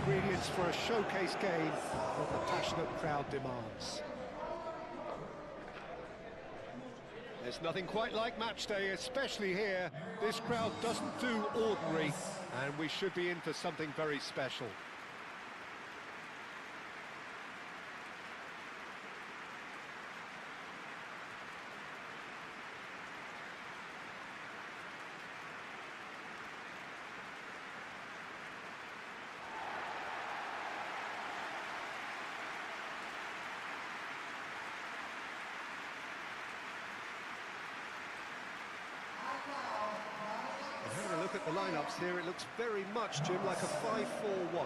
ingredients for a showcase game that the passionate crowd demands. There's nothing quite like match day, especially here. This crowd doesn't do ordinary, and we should be in for something very special. Having a look at the lineups here, it looks very much, Jim, like a 5-4-1.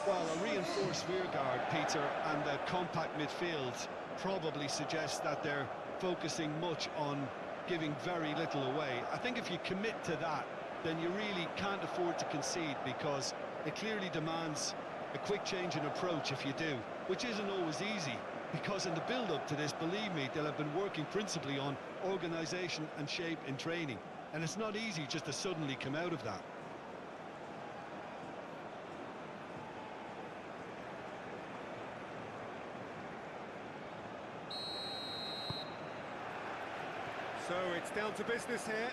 Well, a reinforced rearguard, Peter, and a compact midfield probably suggests that they're focusing much on giving very little away. I think if you commit to that, then you really can't afford to concede, because it clearly demands a quick change in approach if you do, which isn't always easy, because in the build-up to this, believe me, they'll have been working principally on organisation and shape in training. And it's not easy just to suddenly come out of that. So it's down to business here.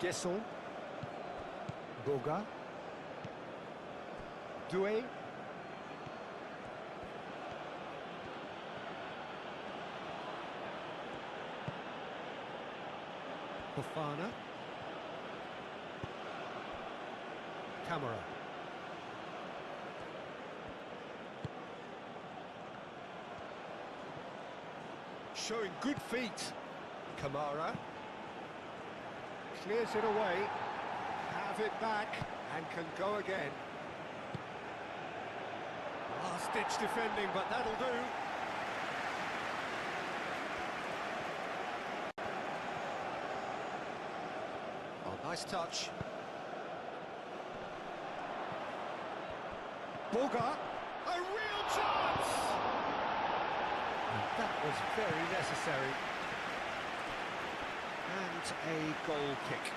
Guesson. Boga. Doué. Fofana. Camara. Showing good feet. Camara. Clears it away. Have it back and can go again. Last-ditch defending, but that'll do. Oh, nice touch. Boga, a real chance! And that was very necessary. And a goal kick.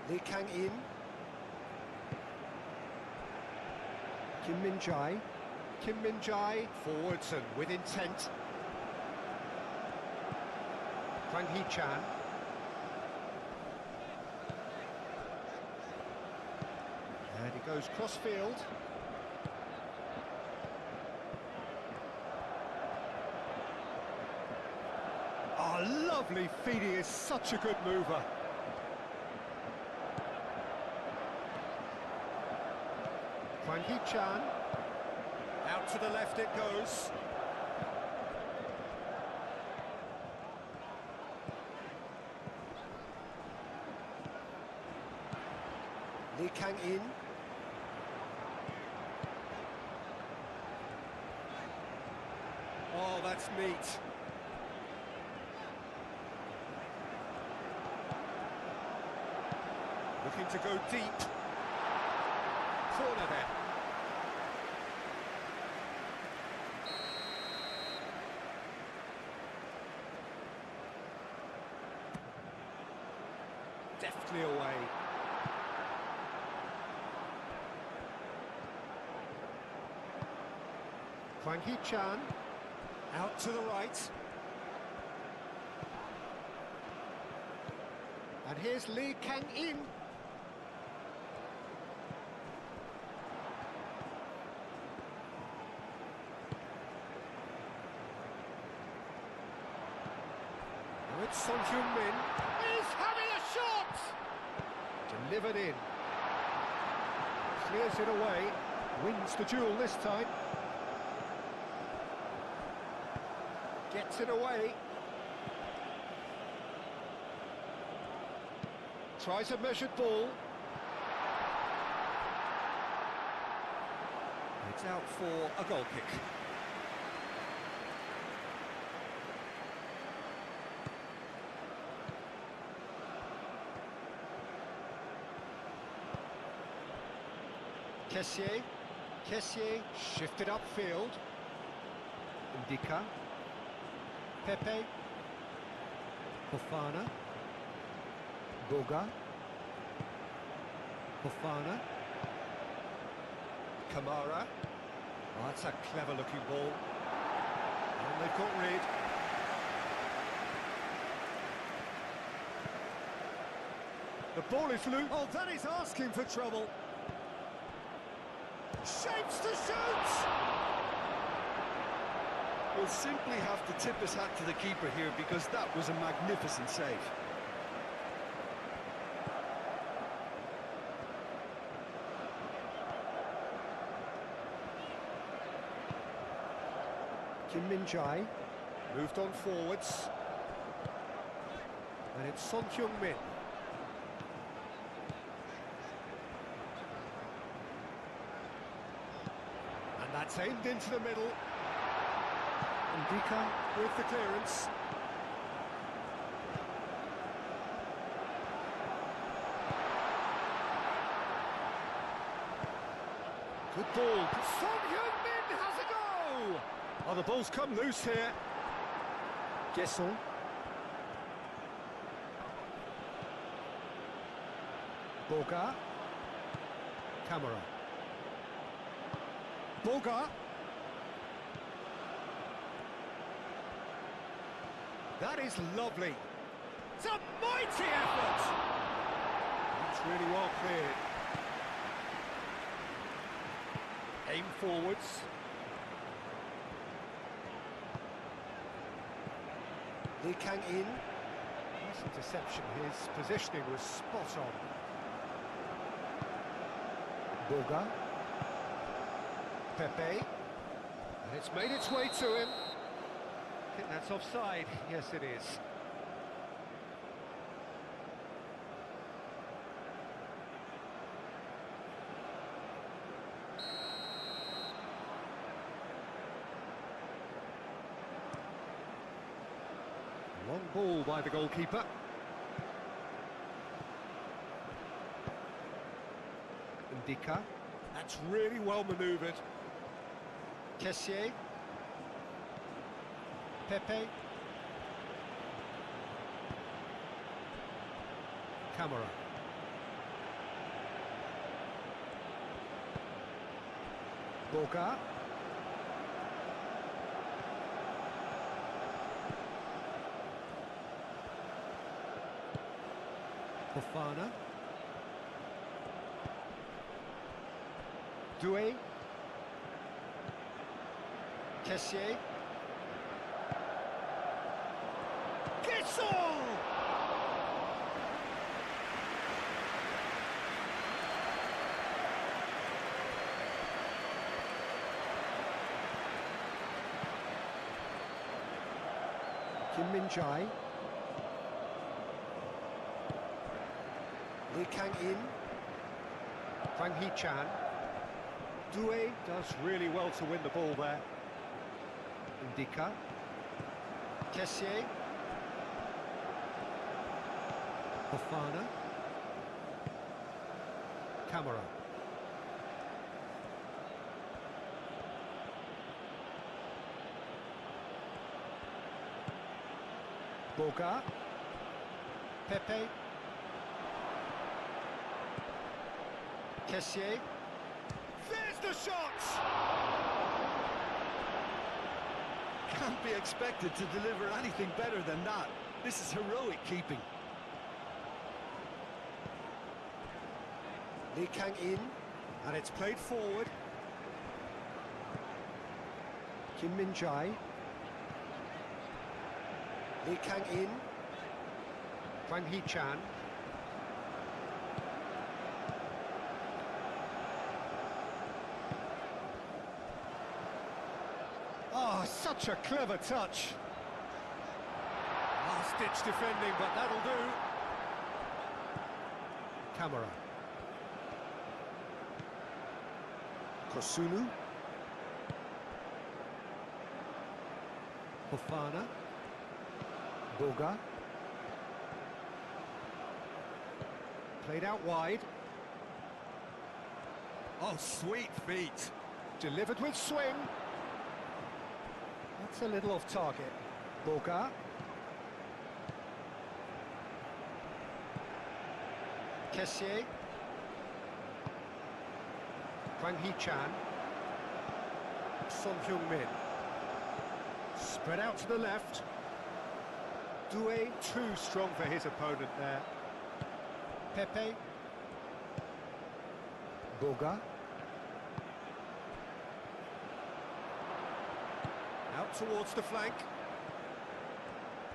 Lee Kang-in. Kim Min-jae. Kim Min-jae forwards and with intent. Hwang Hee-chan. And he goes cross-field. Oh, lovely feet, he is such a good mover. Hwang Hee-chan, out to the left it goes. Lee Kang-in. Oh, that's neat. Looking to go deep. Corner then. Deftly away. Hwang Hee-chan, out to the right. And here's Lee Kang-in. Now it's Son Heung-min. He's having a shot! Delivered in. Clears it away. Wins the duel this time. Gets it away. Tries a measured ball. It's out for a goal kick. Kessié shifted upfield. Ndika. Pepe. Fofana. Boga. Fofana. Kamara. Oh, that's a clever-looking ball. And they've got rid. The ball is loose. Oh, that is asking for trouble. Shapes to shoot! We'll simply have to tip his hat to the keeper here because that was a magnificent save. Kim Min-jae moved on forwards. And it's Son Heung-min. And that's aimed into the middle. Ndika with the clearance. Good ball. Son Heung-min has a go! Oh, the ball's come loose here. Gesson. Boga. Kamara. Boga. That is lovely. It's a mighty effort! That's really well cleared. Aim forwards. Lee Kang-in. Nice interception. His positioning was spot on. Boga. Pepe. And it's made its way to him. I think that's offside. Yes, it is. Long ball by the goalkeeper. Ndika. That's really well manoeuvred. Kessié. Pepe. Kamara. Boga. Fofana. Doué. Kessié. Gesson! Kim Min-jae. Lee Kang-in. Hwang Hee-chan. Doué does really well to win the ball there. Ndika. Kessié. Fofana. Kamara. Boga. Pepe. Kessié. There's the shot! Can't be expected to deliver anything better than that. This is heroic keeping. Lee Kang-in, and it's played forward. Kim Min-jae. Lee Kang-in. Hwang Hee-chan. Oh, such a clever touch. Last-ditch defending, but that'll do. Kamara. Kosunu. Fofana. Boga. Played out wide. Oh, sweet feet. Delivered with swing. That's a little off target. Boga. Kessié. Hwang Hee-chan. Son Heung-min. Spread out to the left. Doué too strong for his opponent there. Pepe. Boga. Out towards the flank.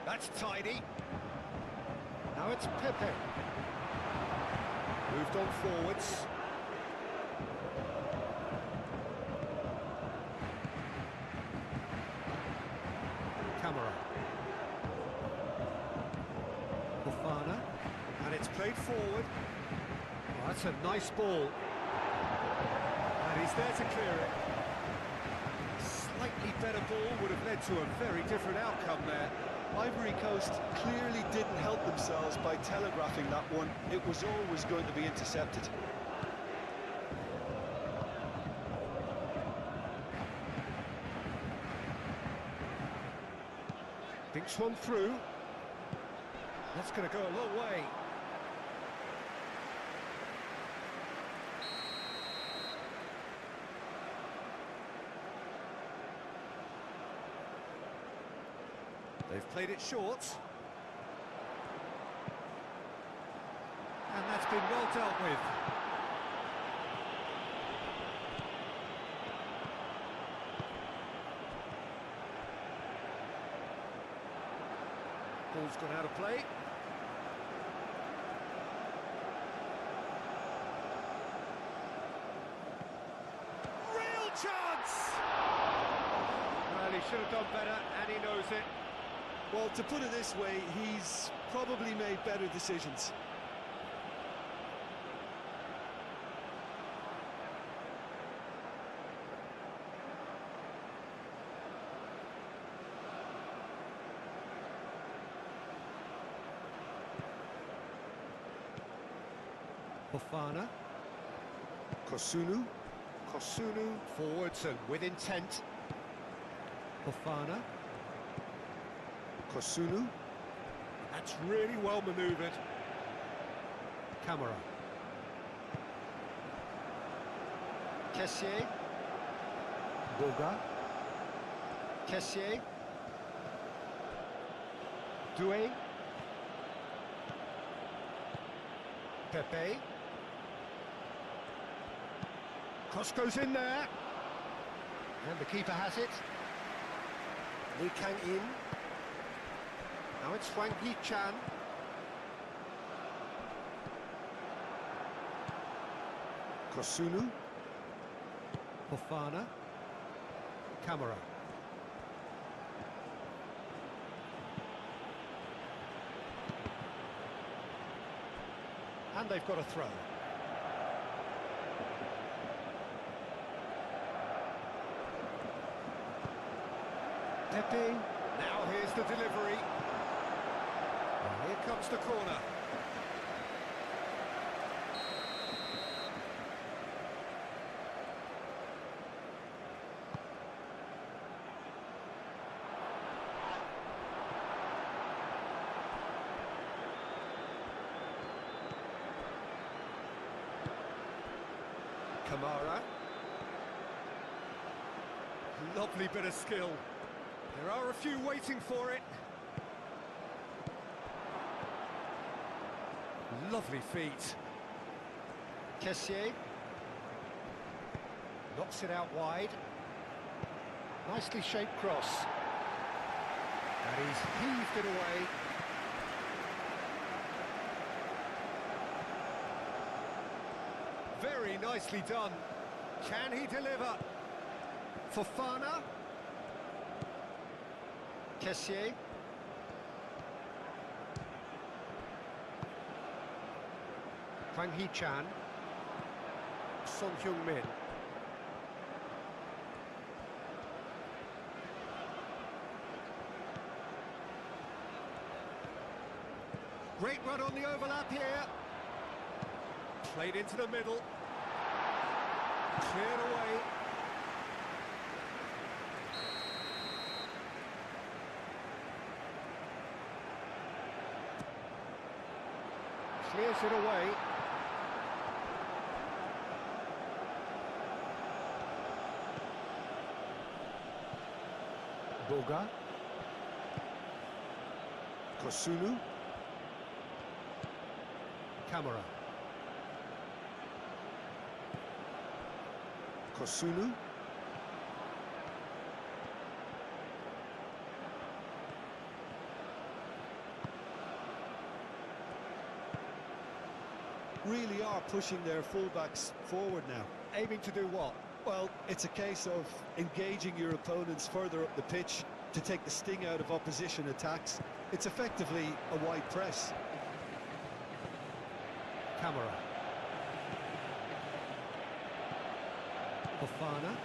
That's tidy. Now it's Pepe. Moved on forwards. Camera. Fofana. And it's played forward. Oh, that's a nice ball. And he's there to clear it. Slightly better ball would have led to a very different outcome there. Ivory Coast clearly didn't help themselves by telegraphing that one. It was always going to be intercepted. Thinks one through. That's going to go a long way. They've played it short. And that's been well dealt with. Ball's gone out of play. Real chance! Well, he should have done better, and he knows it. Well, to put it this way, he's probably made better decisions. Fofana. Kosunu. Kosunu forwards and with intent. Fofana. Kosunu. That's really well manoeuvred. Camera. Kessié. Boga. Kessié. Doué. Pepe. Cross goes in there. And the keeper has it. Lee Kang-in. Now it's Hwang Hee-chan. Kosunu. Fofana. Camera. And they've got a throw. Pepe. Now here's the delivery. Here comes the corner. Kamara. Lovely bit of skill. There are a few waiting for it. Lovely feet. Kessié. Knocks it out wide. Nicely shaped cross. And he's heaved it away. Very nicely done. Can he deliver? Fofana. Kessié. Hwang Hee-chan. Son Heung-min. Great run on the overlap here. Played into the middle. Cleared away. Clears it away. Boga. Kosunu. Camera. Kosunu. Really are pushing their fullbacks forward now. Aiming to do what? Well, it's a case of engaging your opponents further up the pitch to take the sting out of opposition attacks. It's effectively a wide press. Camera. Fofana.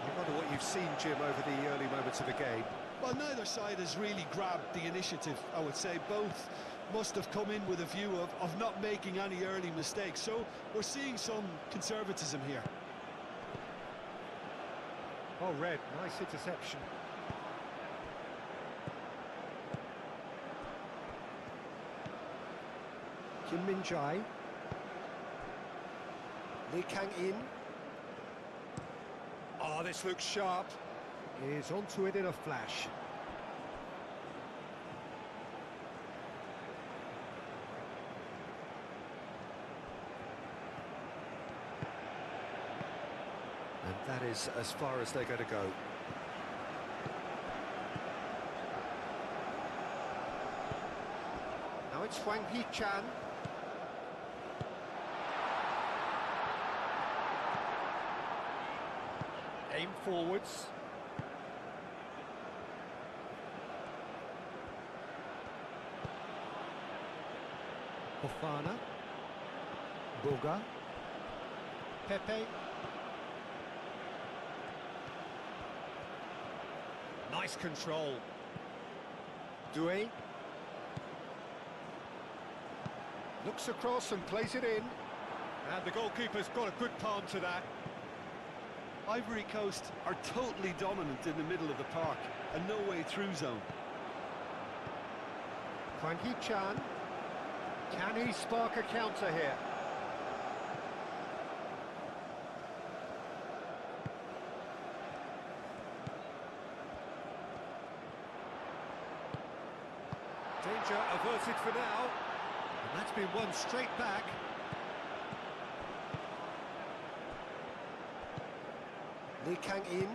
I wonder what you've seen, Jim, over the early moments of the game. Well, neither side has really grabbed the initiative, I would say. Both must have come in with a view of not making any early mistakes. So we're seeing some conservatism here. Oh, Red, nice interception. Kim Min-jae. Lee Kang-in. Oh, this looks sharp. Is onto it in a flash. And that is as far as they're going to go. Now it's Hwang Hee-chan. Aim forwards. Fofana. Boga. Pepe. Nice control. Doué. Looks across and plays it in. And the goalkeeper's got a good palm to that. Ivory Coast are totally dominant in the middle of the park, a no-way-through zone. Hwang Hee-chan. Can he spark a counter here? Danger averted for now. And that's been won straight back. Lee Kang-in.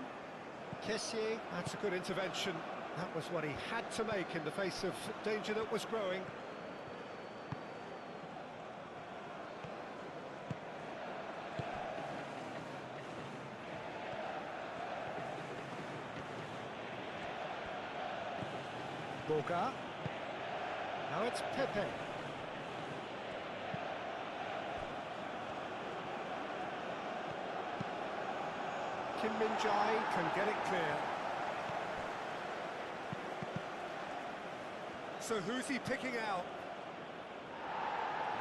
Kessié. That's a good intervention. That was what he had to make in the face of danger that was growing. Boga. Now it's Pepe. Kim Min-jae can get it clear. So who's he picking out?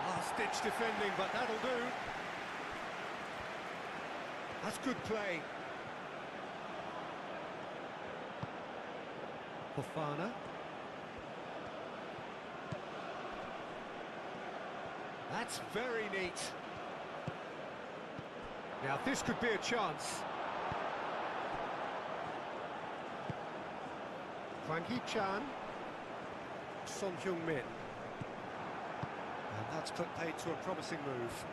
Last-ditch defending, but that'll do. That's good play. Fofana. That's very neat. Now this could be a chance. Hwang Hee-chan. Son Heung-min. And that's put paid to a promising move.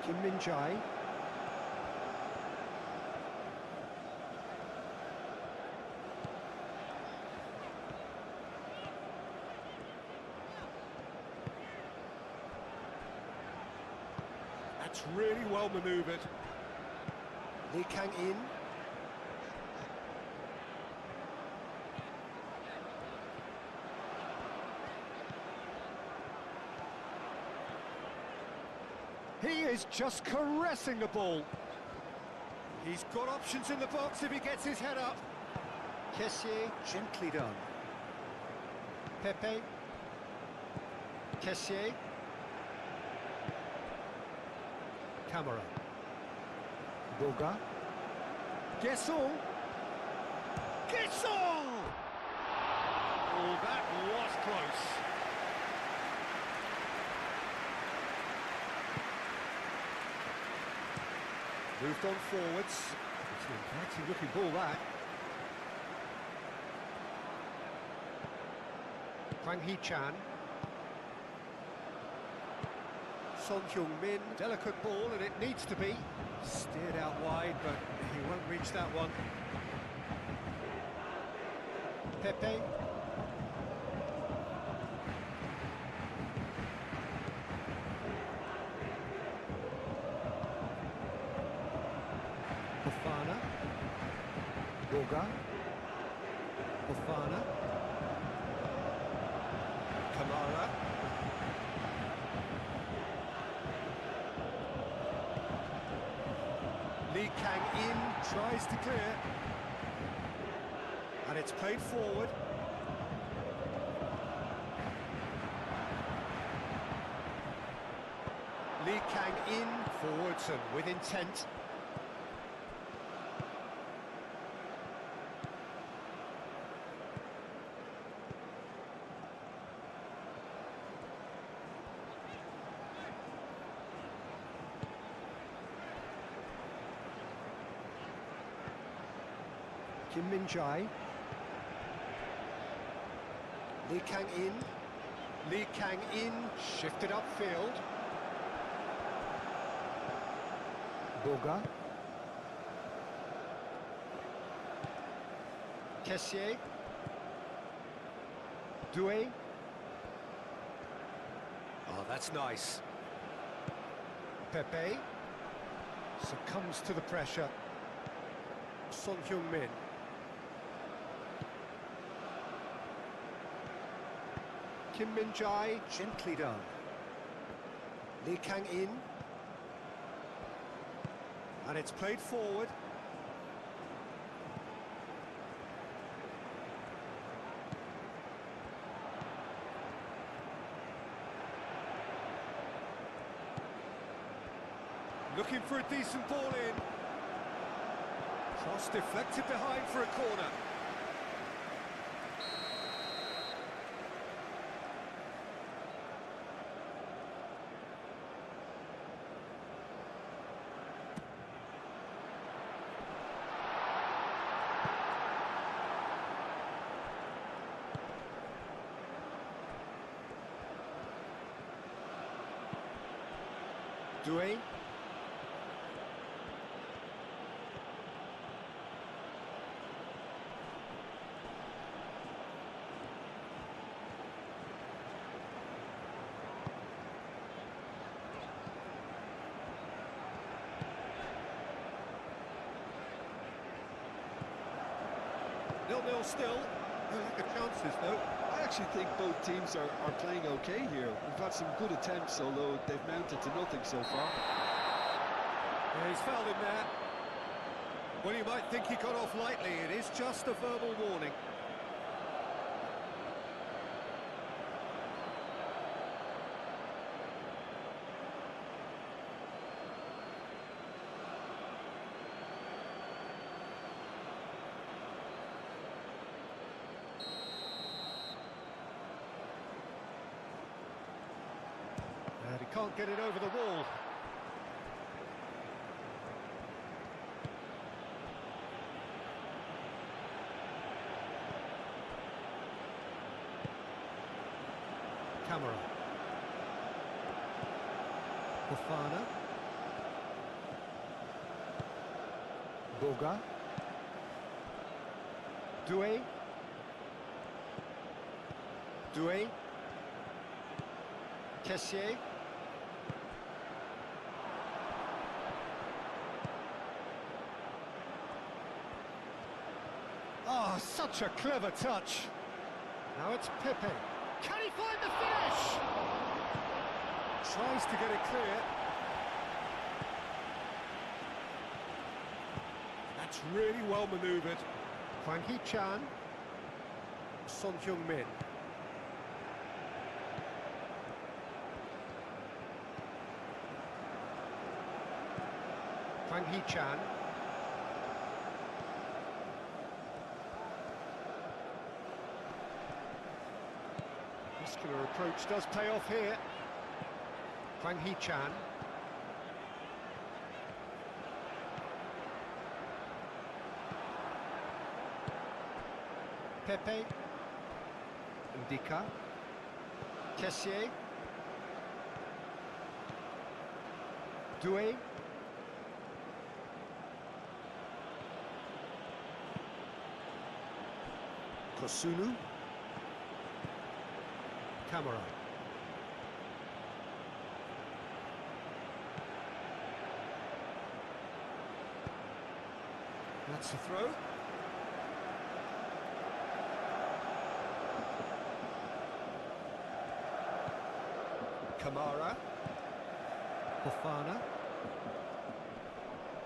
Kim Min-jae. That's really well manoeuvred. Lee Kang-in. He is just caressing the ball. He's got options in the box if he gets his head up. Kessié, gently done. Pepe. Kessié. Camera. Boga. Guessons. Guessons! Oh, that was close. Moved on forwards. It's an inviting looking ball, that. Hwang Hee-chan. Son Heung-min. Delicate ball, and it needs to be. Steered out wide, but he won't reach that one. Pepe. Fofana. Boga. Fofana. Kamara. Lee Kang-in tries to clear. And it's played forward. Lee Kang-in forwards and with intent. Kim Min-jae. Lee Kang-in. Lee Kang-in shifted upfield. Boga. Kessié. Doué. Oh, that's nice. Pepe succumbs to the pressure. Son Heung-min. Kim Min-jae, gently done. Lee Kang-in. And it's played forward. Looking for a decent ball in. Cross deflected behind for a corner. Doué. Nil-nil still. Good chances though. I actually think both teams are playing okay here. We've had some good attempts, although they've mounted to nothing so far. Yeah, he's fouled him there. Well, you might think he got off lightly. It is just a verbal warning. And he can't get it over the wall. Camera. Fofana. Boga. Doué. Doué. Kessié. Oh, such a clever touch. Now it's Pepe. Can he find the finish? Tries to get it clear. That's really well manoeuvred. Hwang Hee-chan. Son Heung-min. Hwang Hee-chan. Muscular approach does pay off here. Hwang Hee-chan. Pepe. Ndika. Kessié. Doué. Kosunu. Camera. That's a throw. Kamara. Fofana.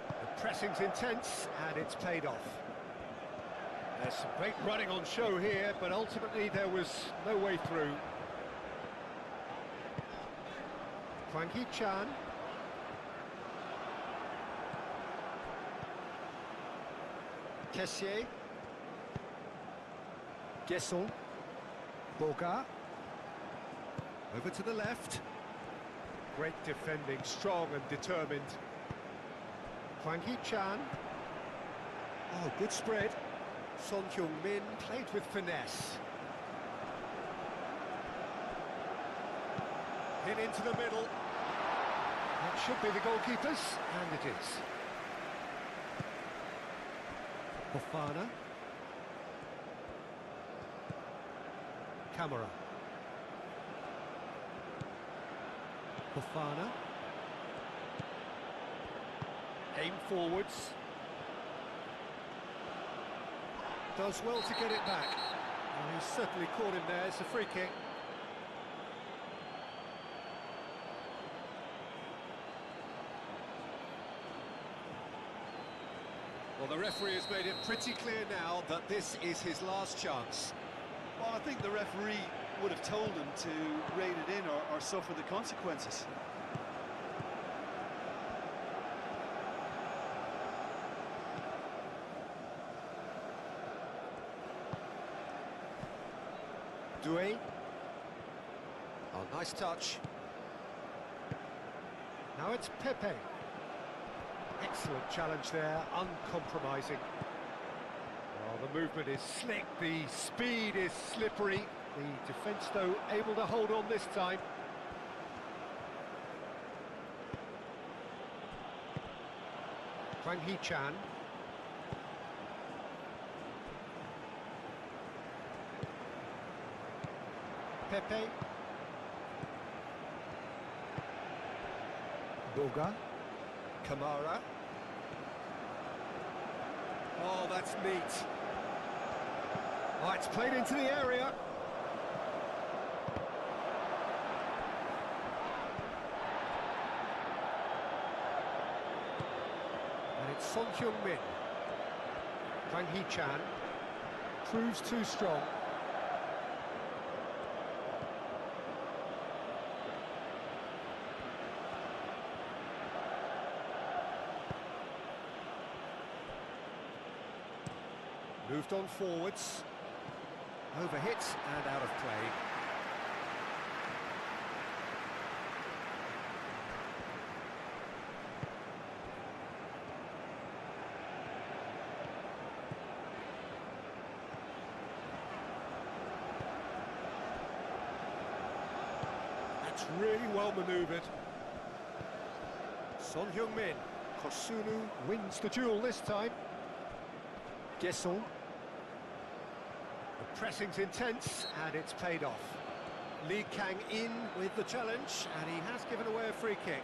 The pressing's intense and it's paid off. There's some great running on show here, but ultimately there was no way through. Hwang Hee-chan. Kessié. Guesson. Boga. Over to the left. Great defending, strong and determined. Hwang Hee-chan. Oh, good spread. Son Heung-min played with finesse. Hit into the middle. That should be the goalkeeper's, and it is. Fofana. Camera. Fofana. Aim forwards. Does well to get it back. And he's certainly caught him there. It's a free kick. Well, the referee has made it pretty clear now that this is his last chance. Well, I think the referee would have told him to rein it in or suffer the consequences. Doué. Oh, nice touch. Now it's Pepe. Excellent challenge there, uncompromising. Well, the movement is slick, the speed is slippery. The defence, though, able to hold on this time. Hwang Hee-chan. Pepe. Boga. Kamara. Oh, that's neat. Oh, it's played into the area. And it's Son Heung-min. Hwang Hee-chan. Proves too strong. Moved on forwards, overhit and out of play. That's really well manoeuvred. Son Heung-min. Kosunu wins the duel this time. Guesson. The pressing's intense and it's paid off. Lee Kang-in with the challenge and he has given away a free kick.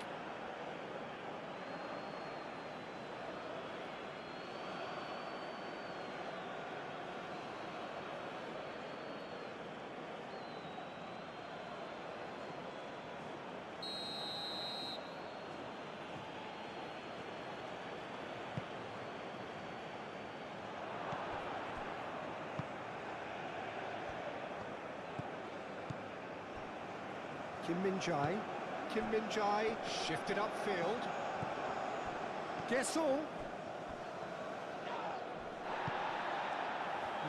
Kim Min-jae. Kim Min-jae shifted upfield. Guessel.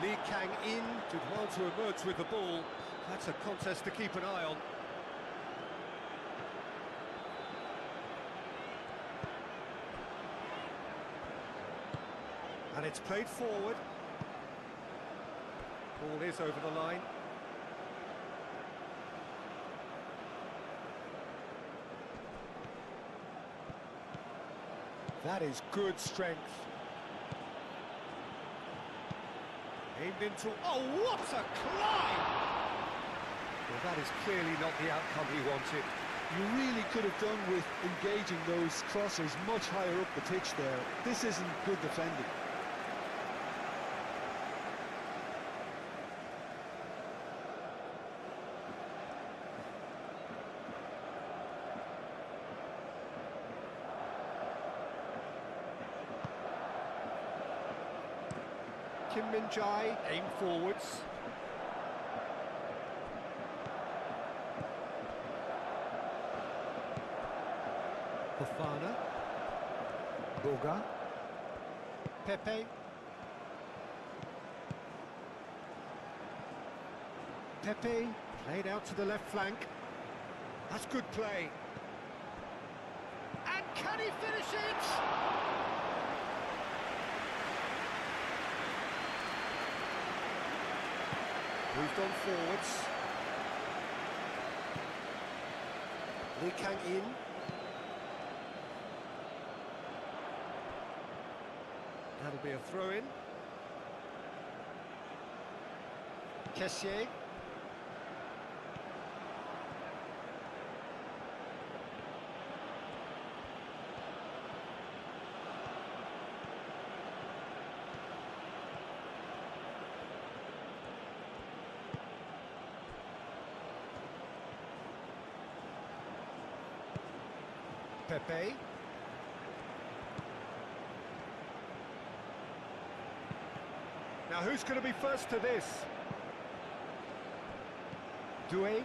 Lee Kang-in did well to emerge with the ball. That's a contest to keep an eye on. And it's played forward. Ball is over the line. That is good strength. Aimed into... Oh, what a climb! Well, that is clearly not the outcome he wanted. You really could have done with engaging those crossers much higher up the pitch there. This isn't good defending. Kim Min-jae, aim forwards. Fofana. Boga. Pepe. Pepe, played out to the left flank. That's good play. And can he finish it? Moved on forwards. Lee Kang-in. That'll be a throw-in. Kessié. Pepe. Now who's going to be first to this? Doué.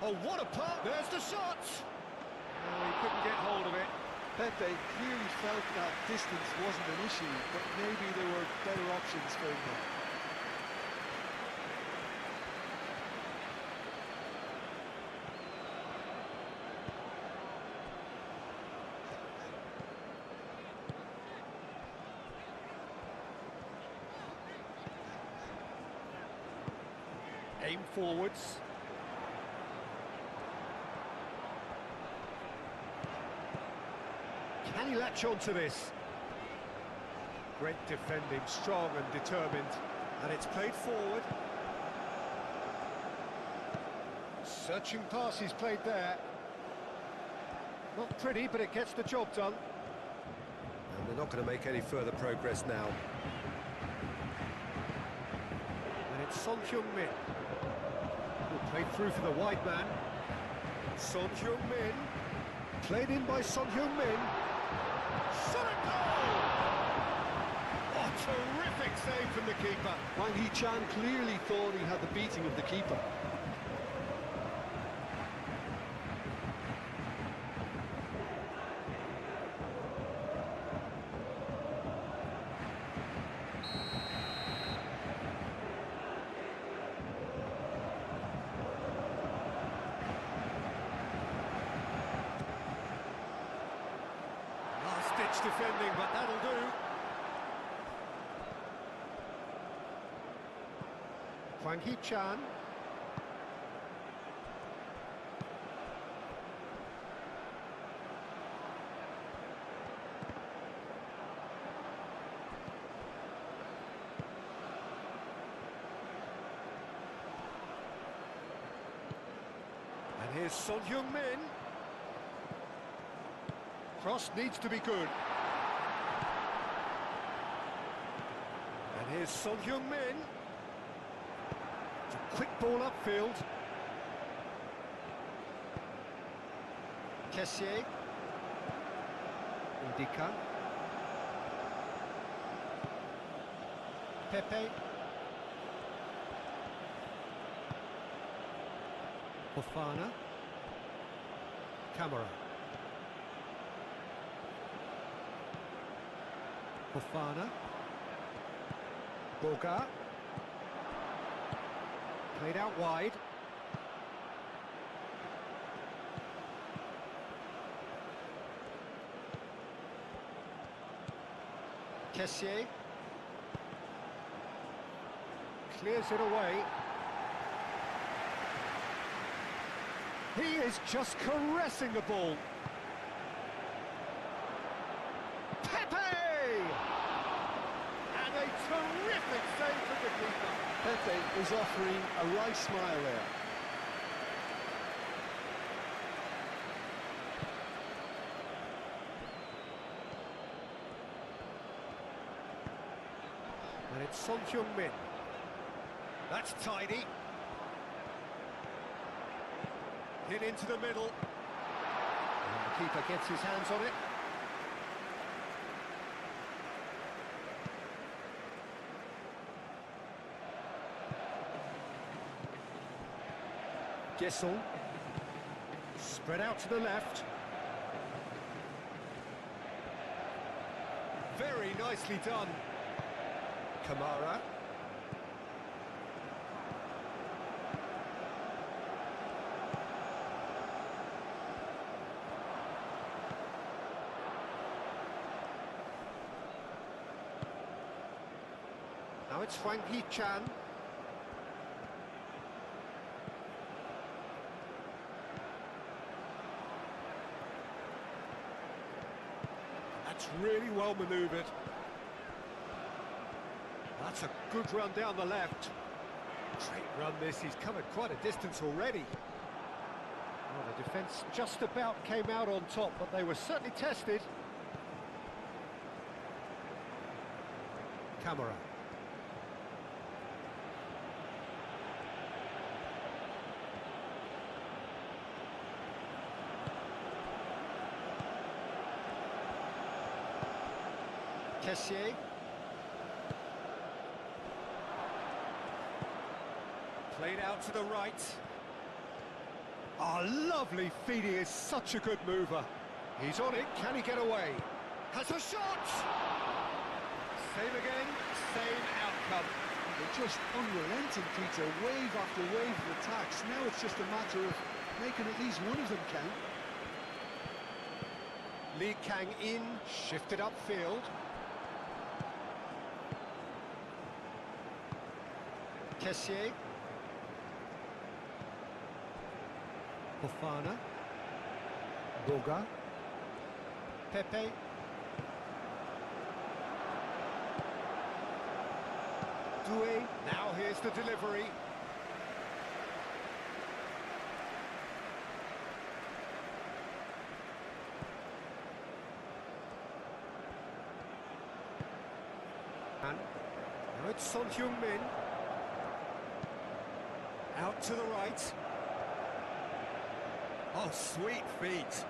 Oh, what a punt! There's the shot! Oh, he couldn't get hold of it. Pepe clearly felt that distance wasn't an issue, but maybe there were better options for him. Aim forwards. Can he latch on to this? Great defending, strong and determined. And it's played forward. Searching pass he's played there. Not pretty, but it gets the job done. And they're not going to make any further progress now. And it's Son Heung-min. Who played through for the wide man. Son Heung-min. Played in by Son Heung-min. Shot a goal! Oh, terrific save from the keeper. Wang Hee-chan clearly thought he had the beating of the keeper. Last-ditch defending, but that'll do. Wang Hee-chan. And here's Son Heung-min. Cross needs to be good. And here's Son Heung-min. It's a quick ball upfield. Kessié. Indika. Pepe. Fofana. Camera. Fofana. Boga. Played out wide. Kessié. Clears it away. He is just caressing the ball. Pepe! And a terrific save from the keeper. Pepe is offering a right smile there. And it's Son Heung-min. That's tidy. Hit into the middle. And the keeper gets his hands on it. Gesson. Spread out to the left. Very nicely done. Kamara. Now it's Hwang Hee-chan. That's really well manoeuvred. That's a good run down the left. Great run this, he's covered quite a distance already. Well, the defence just about came out on top, but they were certainly tested. Camera. Kessié. Played out to the right. Oh, lovely feed, he is such a good mover. He's on it, can he get away? Has a shot! Same again, same outcome. They're just unrelenting, Peter, wave after wave of attacks. Now it's just a matter of making at least one of them count. Lee Kang-in shifted upfield. Kessié. Fofana. Boga. Pepe. Doué. Now here's the delivery. And now it's Son Heung-min. Out to the right. Oh, sweet feet.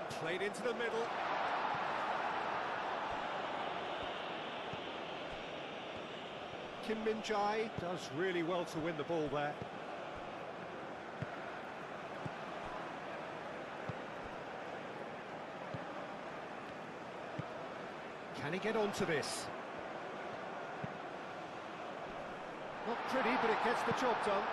Played into the middle. Kim Min-jae does really well to win the ball there. Can he get onto this? Not pretty, but it gets the job done.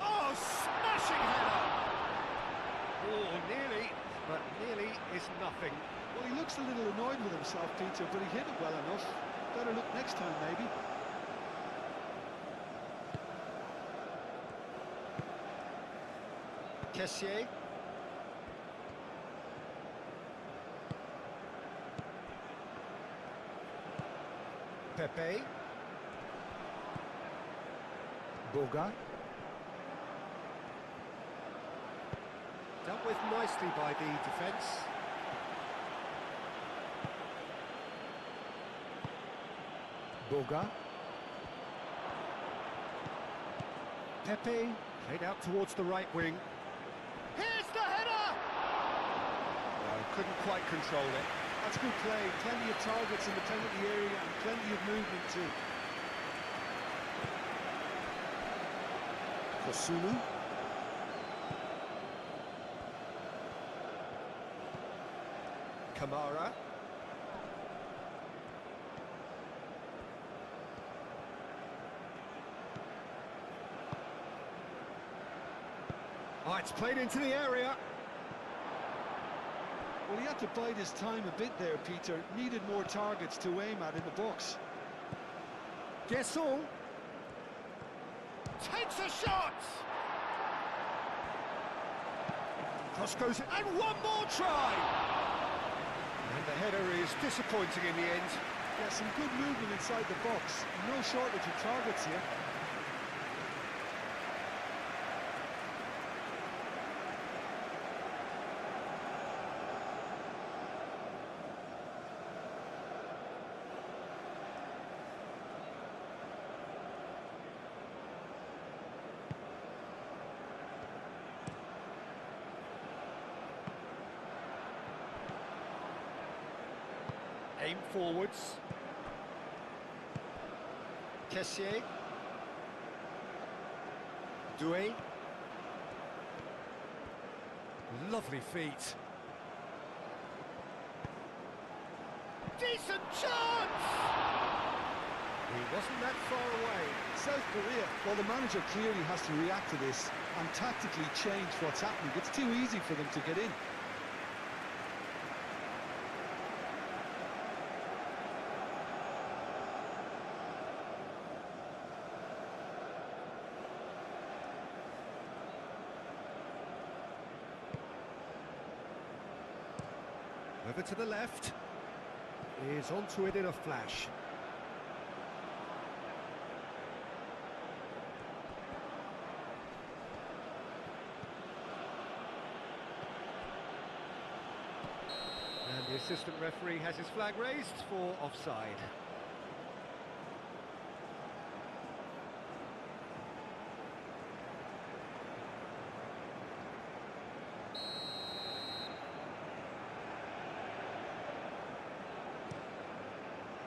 Oh, smashing header! Oh, nearly, but nearly is nothing. Well, he looks a little annoyed with himself, Peter, but he hit it well enough. Better look next time, maybe. Kessié. Pepe. Boga. Dealt with nicely by the defence. Boga. Pepe, played out towards the right wing. Here's the header! No, couldn't quite control it. That's good play, plenty of targets in the penalty area and plenty of movement too. Kosunu. Kamara. Oh, it's played into the area. Well, he had to bide his time a bit there, Peter. Needed more targets to aim at in the box. Guessall takes a shot. Cross goes in, and one more try. And the header is disappointing in the end. Yeah, some good movement inside the box. No shortage of targets here. Aim forwards. Kessié. Doué. Lovely feet. Decent chance! He wasn't that far away. South Korea, well, the manager clearly has to react to this and tactically change what's happening. It's too easy for them to get in. Over to the left. Is onto it in a flash. And the assistant referee has his flag raised for offside.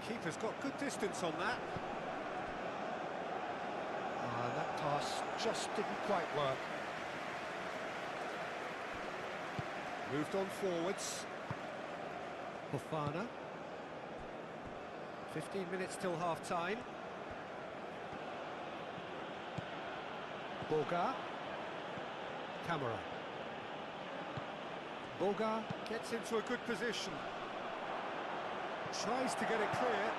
Keeper's got good distance on that. That pass just didn't quite work. Moved on forwards. Fofana. 15 minutes till half-time. Boga. Camera. Boga gets into a good position. Tries to get it clear.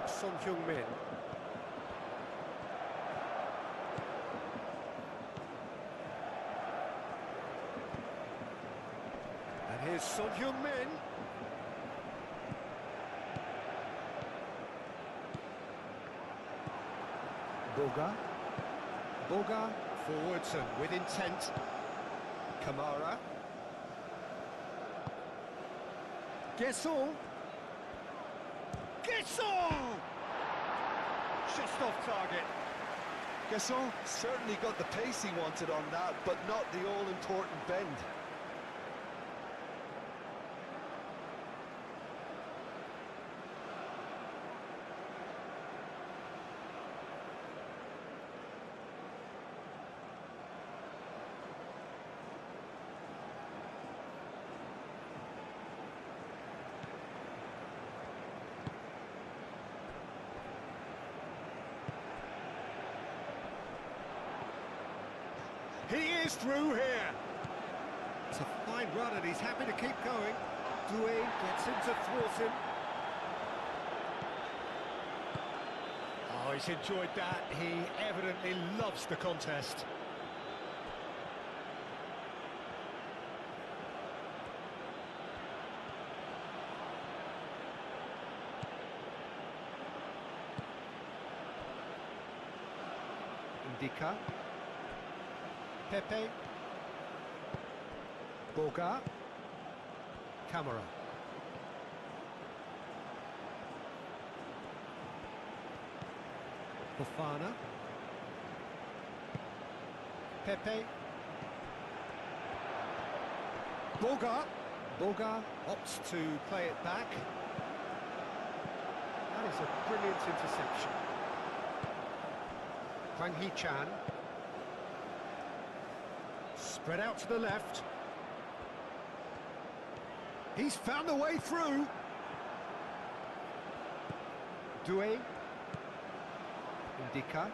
Son Heung-min. And here's Son Heung-min. Boga. Boga forwards and with intent. Kamara. Guessall! Guessall! Just off target. Gasol certainly got the pace he wanted on that, but not the all-important bend. He is through here. It's a fine run and he's happy to keep going. Doué gets him to thwart him. Oh, he's enjoyed that. He evidently loves the contest. Indica. Pepe. Boga. Camera. Fofana. Pepe. Boga opts to play it back. That is a brilliant interception. Hwang Hee-chan. Spread out to the left. He's found a way through. Doué. Indika.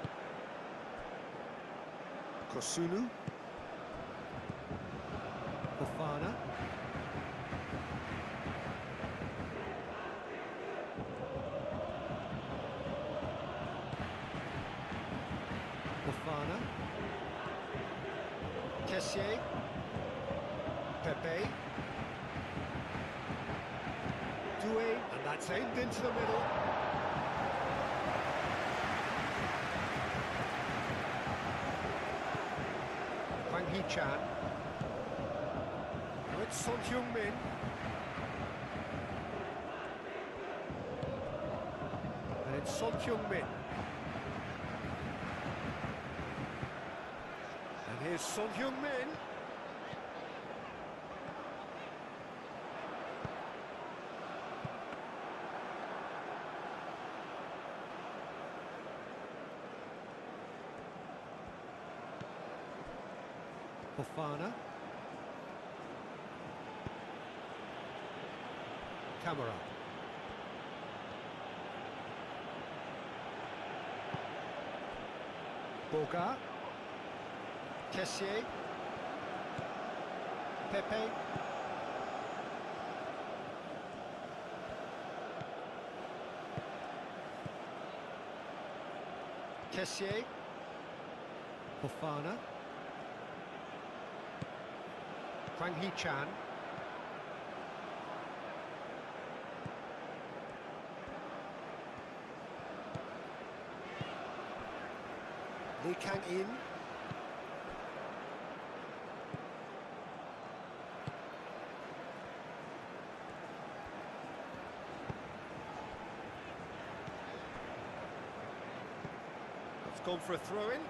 Kosunu. Fofana. Fofana. Kessié. Pepe. Doué, and that's aimed into the middle. Hwang Hee-chan. Now it's Son Heung-min. And it's Son Heung-min. And here's Son Heung-min. Fofana. Camera. Boga. Kessié. Pepe. Kessié. Fofana. Hwang Hee-chan. Lee Kang-in. It's gone for a throw-in.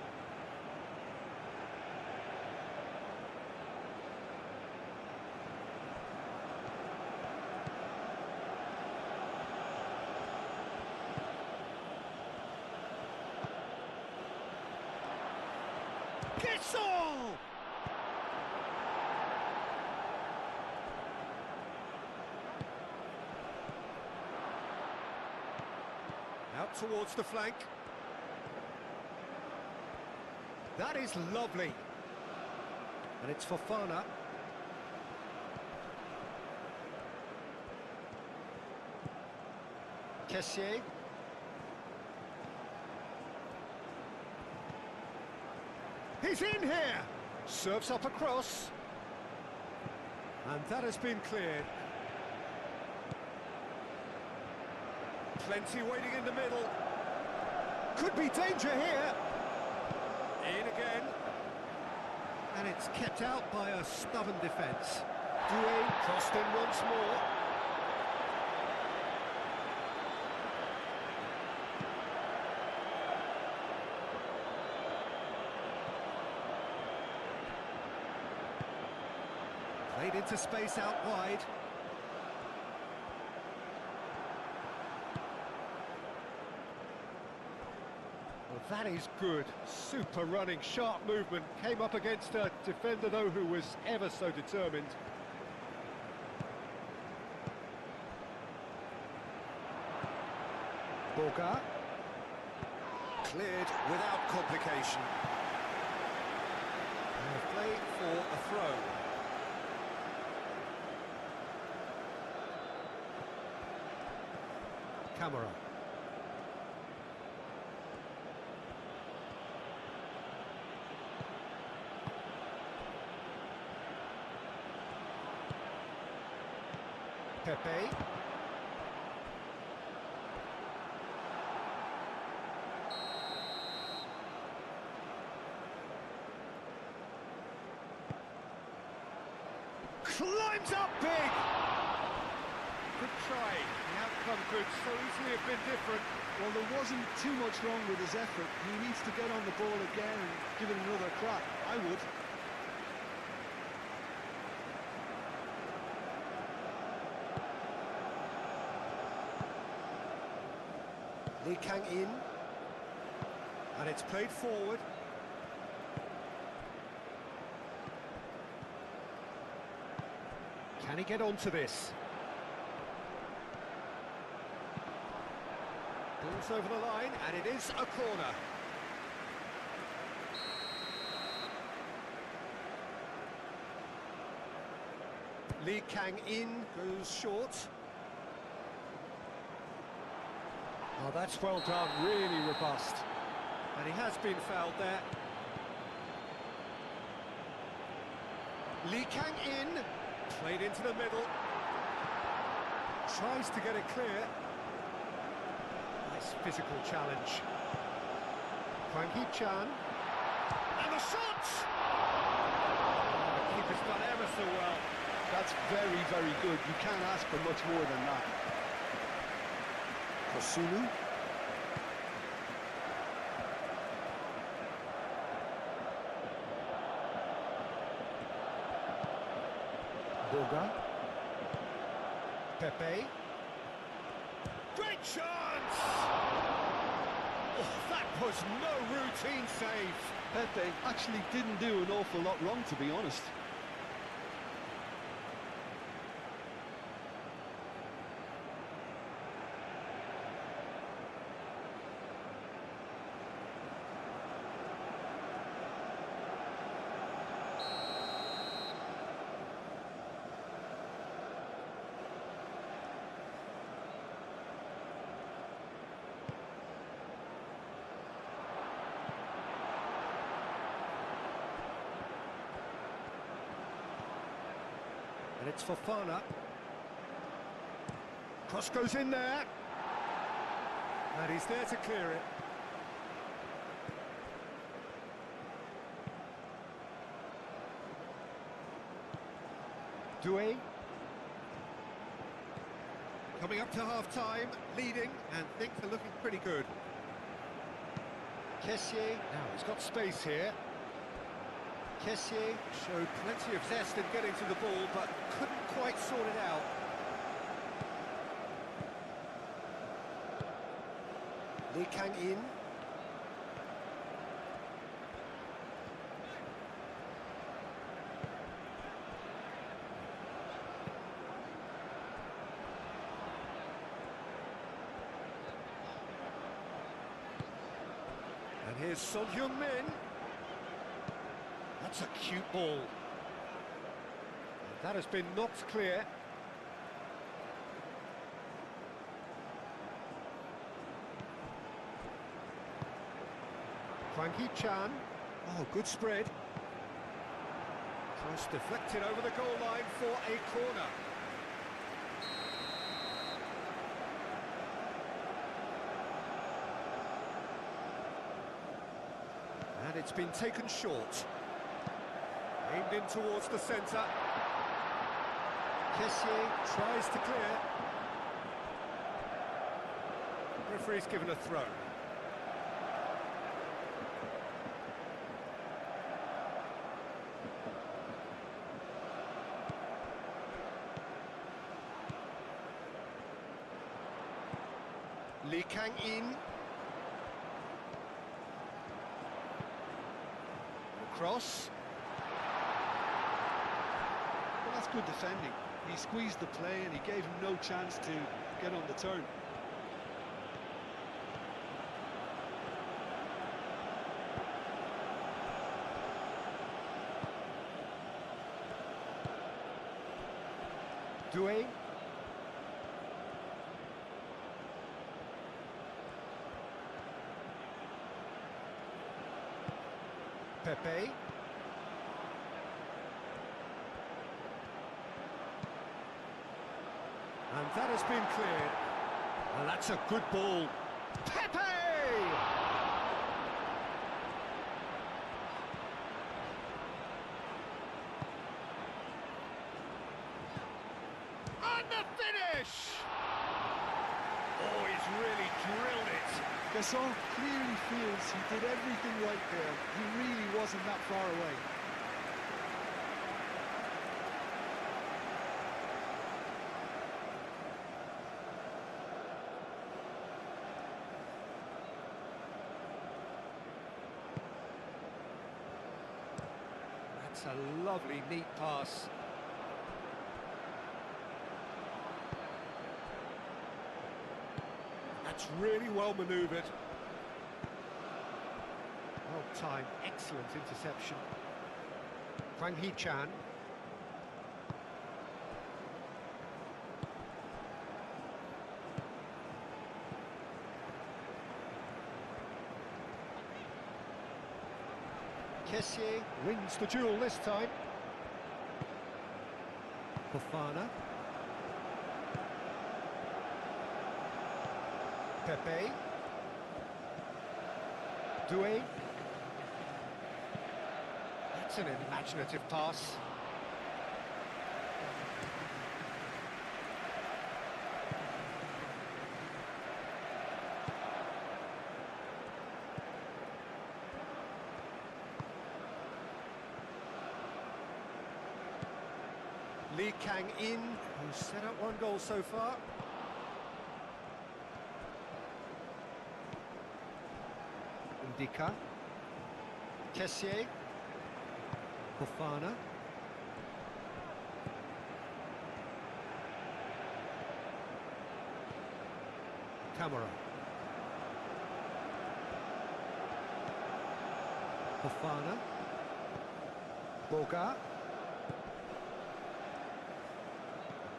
Out towards the flank. That is lovely. And it's Fofana. Kessié. He's in here! Serves up across. And that has been cleared. Plenty waiting in the middle. Could be danger here. In again. And it's kept out by a stubborn defence. Doué crossed in once more. Played into space out wide. Well, that is good. Super running, sharp movement. Came up against a defender, though, who was ever so determined. Boga. Cleared without complication. And a play for a throw. Camera. Pepe. Climbs up big. Good try. The outcome could so easily have been different. Well, there wasn't too much wrong with his effort. He needs to get on the ball again and give it another crack. I would. Lee Kang in. And it's played forward. Can he get onto this? Ball's over the line, and it is a corner. Lee Kang in, goes short. Oh, that's well done, really robust. And he has been fouled there. Lee Kang in, played into the middle. Tries to get it clear. Nice physical challenge. Hwang Hee-chan. And the shot! Oh, the keeper's done ever so well. That's very, very good. You can't ask for much more than that. Kosunu. Boga. Pepe. Great chance! Oh, that was no routine save. Pepe actually didn't do an awful lot wrong, to be honest. And it's Fofana. Cross goes in there. And he's there to clear it. Doué. Coming up to half-time, leading, and things are looking pretty good. Kessié, now he's got space here. Kessié showed plenty of zest in getting to the ball, but couldn't quite sort it out. Lee Kang in. And here's Son Heung-min. That's a cute ball. That has been knocked clear. Hwang Hee-chan. Oh, good spread. Cross deflected over the goal line for a corner. And it's been taken short. Aimed in towards the centre. Kessié tries to clear. Referee's given a throw. Lee Kang in. Cross. Well, that's good defending. He squeezed the play and he gave him no chance to get on the turn. Doué. Pepe. And that has been cleared. And that's a good ball. Pepe! And the finish! Oh, he's really drilled it. Gasson clearly feels he did everything right there. He really wasn't that far away. That's a lovely, neat pass. That's really well manoeuvred. Well timed, excellent interception. Hwang Hee-chan. Kessié wins the duel this time. Fofana. Pepe. Doué. That's an imaginative pass. Lee Kang-in, who's set up one goal so far. Ndika. Kessié. Fofana. Camara. Fofana. Boga.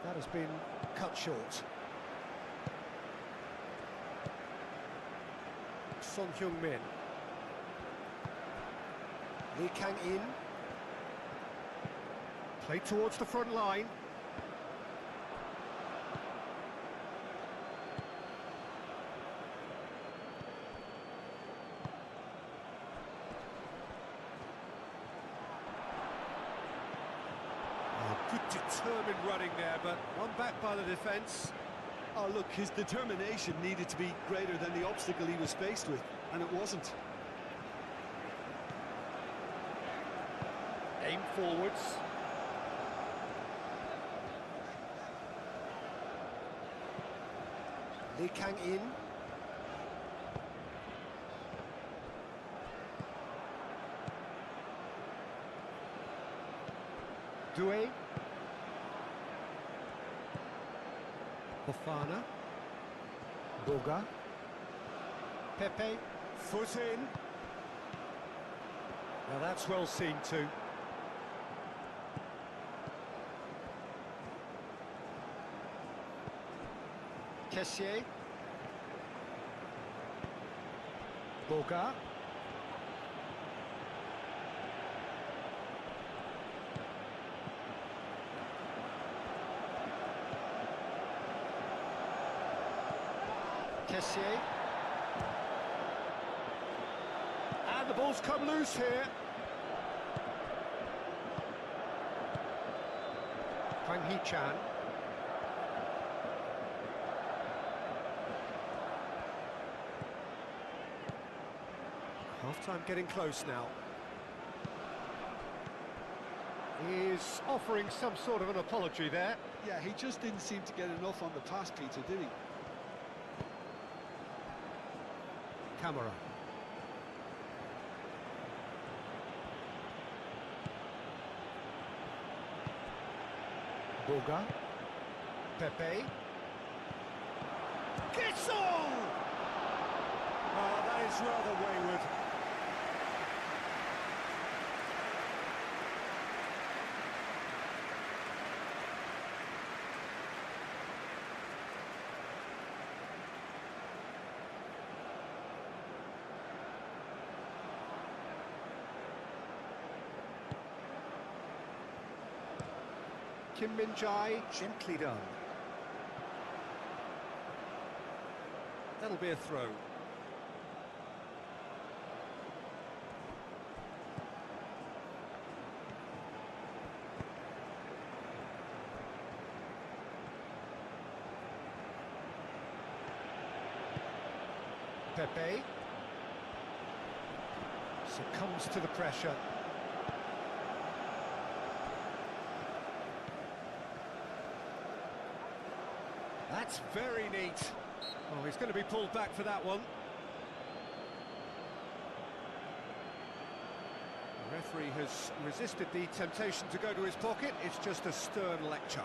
That has been cut short. Son Heung-min. Lee Kang-in. Played towards the front line. Good determined running there, but one back by the defence. Oh, look, his determination needed to be greater than the obstacle he was faced with, and it wasn't. Aim forwards. Lee Kang-in. Doué. Fofana. Boga. Pepe. Foot in. Now that's well seen too. Kessié. Boga. Kessié. And the ball's come loose here. Hwang Hee-chan. Half-time getting close now. He's offering some sort of an apology there. Yeah, he just didn't seem to get enough on the pass, Peter, did he? Camara. Boga. Pepe. Gasson! Oh, that is rather wayward. Kim Min-jae, gently done. That'll be a throw. Pepe succumbs to the pressure. That's very neat. Oh, he's going to be pulled back for that one. The referee has resisted the temptation to go to his pocket. It's just a stern lecture.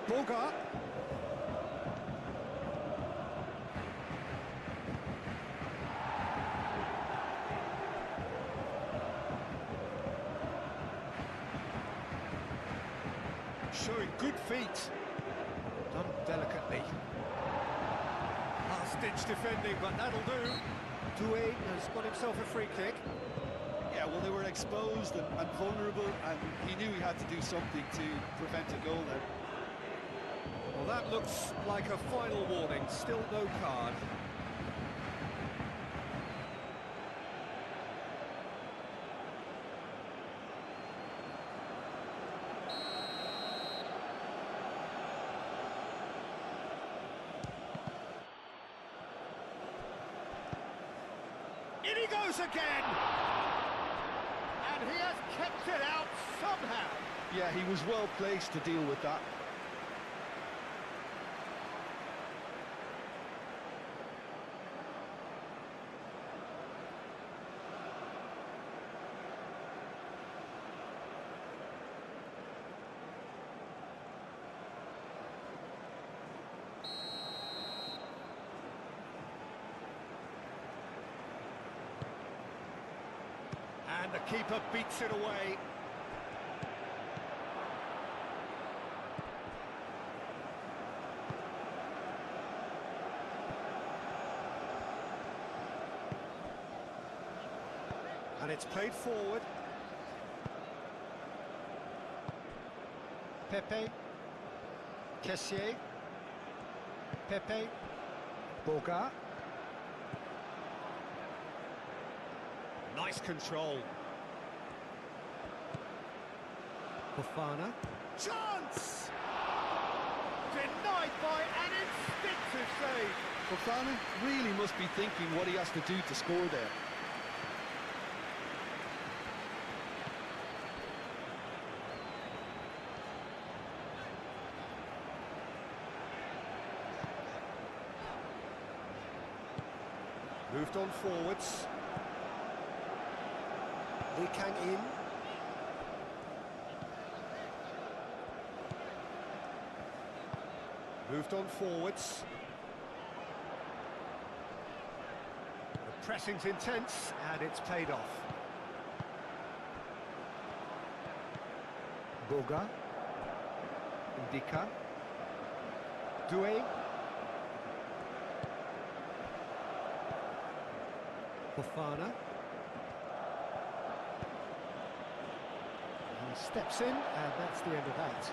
Boga. Showing good feet. Done delicately. Last-ditch defending, but that'll do. Doué has got himself a free kick. Yeah, well, they were exposed and vulnerable, and he knew he had to do something to prevent a goal there. Well, that looks like a final warning. Still no card. In he goes again! And he has kept it out somehow. Yeah, he was well placed to deal with that. And the keeper beats it away. And it's played forward. Pepe. Kessié. Pepe. Boga. Nice control. Fofana. Chance! Denied by an instinctive save. Fofana really must be thinking what he has to do to score there. Moved on forwards. Lee Kang in. Moved on forwards. The pressing's intense and it's paid off. Boga. Indika. Doué. Fofana. He steps in, and that's the end of that.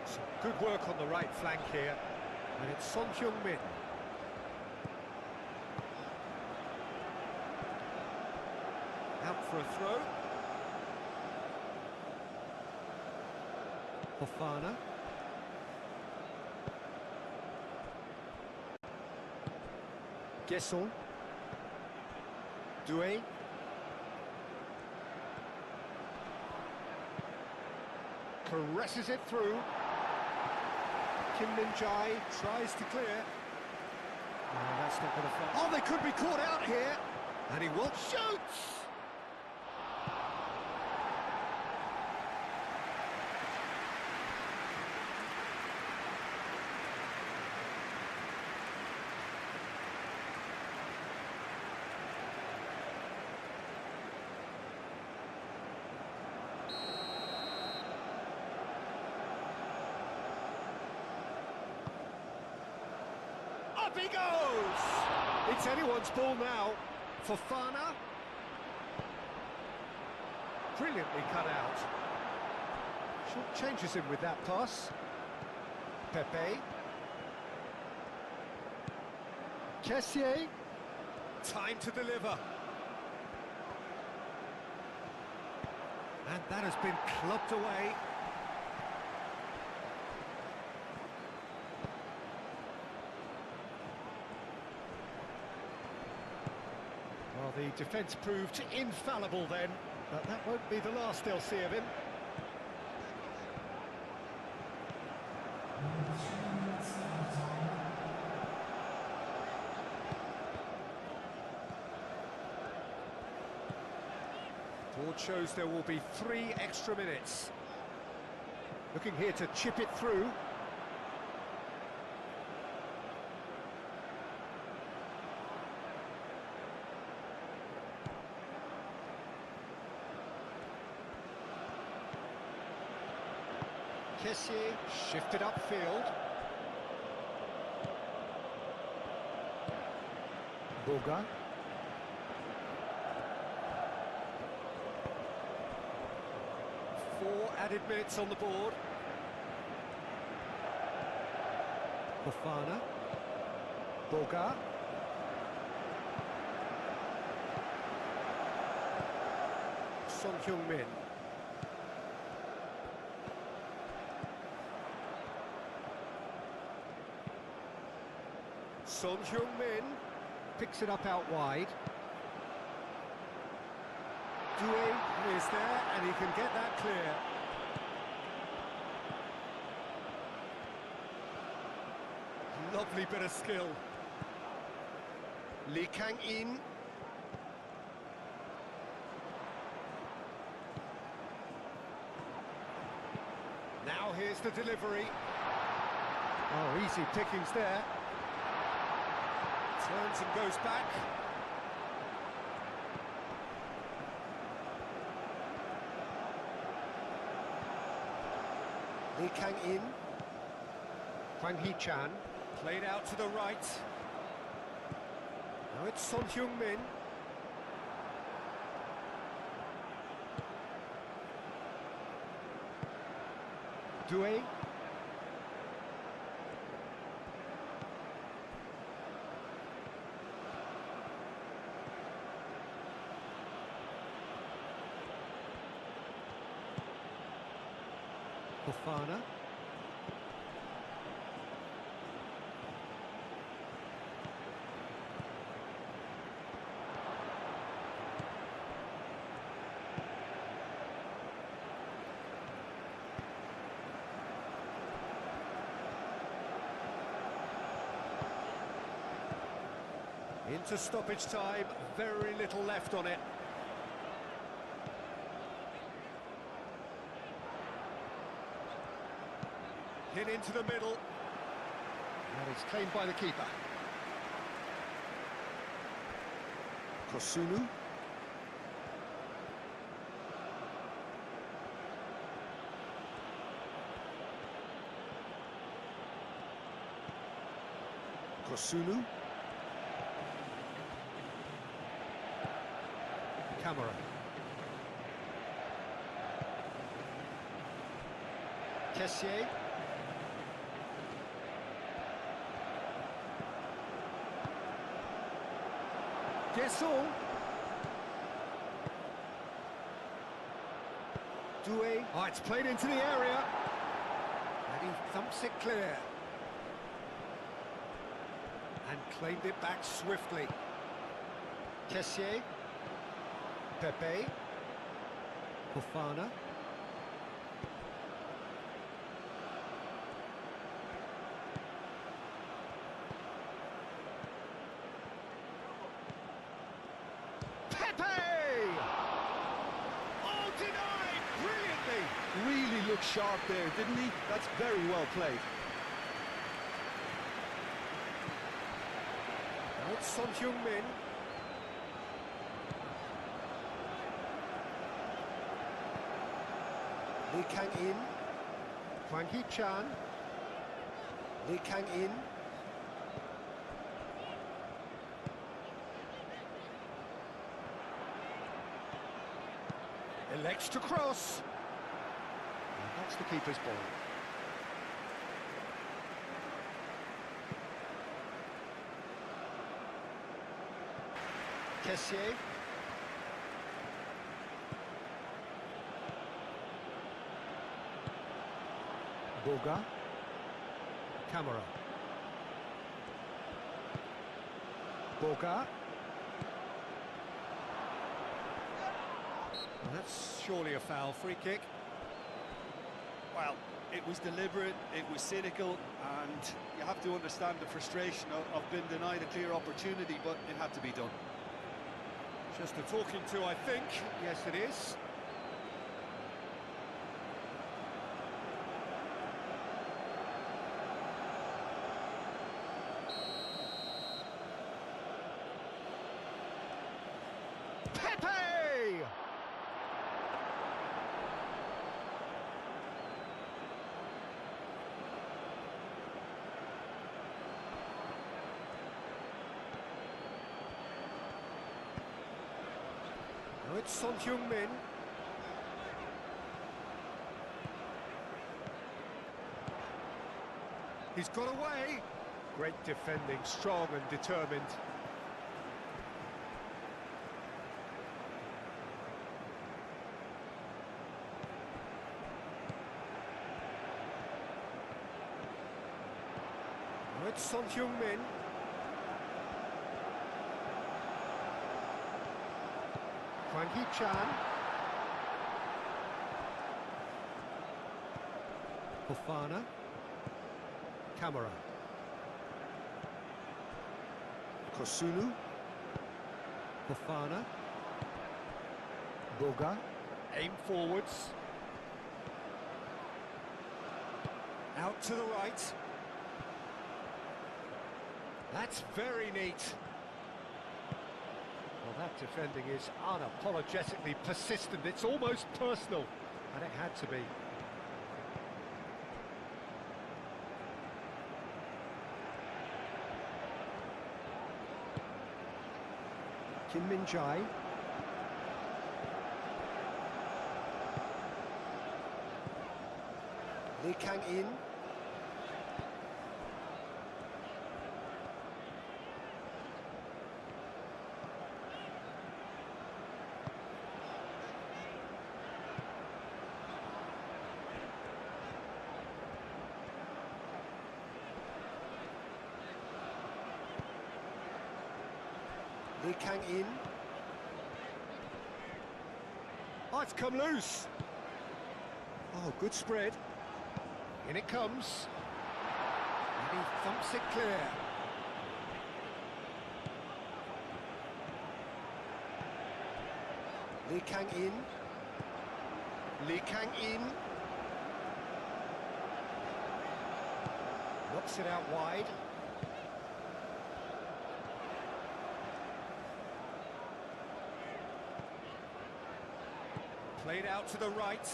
Some good work on the right flank here, and it's Son Heung-min. Out for a throw. Fofana. Guesson. Doué. Caresses it through. Kim Min-jae tries to clear. Oh, that's not going to fly. Oh, they could be caught out here. And he will shoots! Up he goes! It's anyone's ball now. Fofana. Brilliantly cut out. Short changes him with that pass. Pepe. Kessié. Time to deliver. And that has been clubbed away. Well, the defence proved infallible then, but that won't be the last they'll see of him. Board shows there will be 3 extra minutes. Looking here to chip it through. Kessié shifted upfield. Boga. 4 added minutes on the board. Fofana. Boga. Son Heung-min. Son Heung-min picks it up out wide. Doué is there, and he can get that clear. Lovely bit of skill. Lee Kang-in. Now here's the delivery. Oh, easy pickings there. Turns and goes back. Lee Kang-in. Hwang Hee-chan. Played out to the right. Now it's Son Heung-min. Doué. Fofana. Into stoppage time, very little left on it. Hit into the middle. And it's claimed by the keeper. Kosunu. Kosunu. Camera. Kessié. Guessons. Doué. Oh, it's played into the area. And he thumps it clear. And claimed it back swiftly. Kessié. Pepe. Fofana. Pepe! Oh, denied! Brilliantly! Really looked sharp there, didn't he? That's very well played. Now it's Son Heung-min. Lee Kang-in. Hwang Hee-chan. Lee Kang-in. Elects to cross. And that's the keeper's ball. Kessié. Boga. Camera. Boga. And that's surely a foul. Free kick. Well, it was deliberate, it was cynical, and you have to understand the frustration of being denied a clear opportunity, but it had to be done. Just a talking to, I think. Yes, it is. Pepe! Now it's Son Heung-min. He's got away. Great defending, strong and determined. Now it's Son Heung-min. Hwang Hee-chan. Fofana. Camera. Kosunu. Fofana. Boga. Aim forwards. Out to the right. That's very neat. Well, that defending is unapologetically persistent. It's almost personal, and it had to be. Kim Min-jae. Lee Kang-in. Lee Kang-in. Oh, it's come loose. Oh, good spread. In it comes. And he thumps it clear. Lee Kang-in. Lee Kang-in. Knocks it out wide. Played out to the right.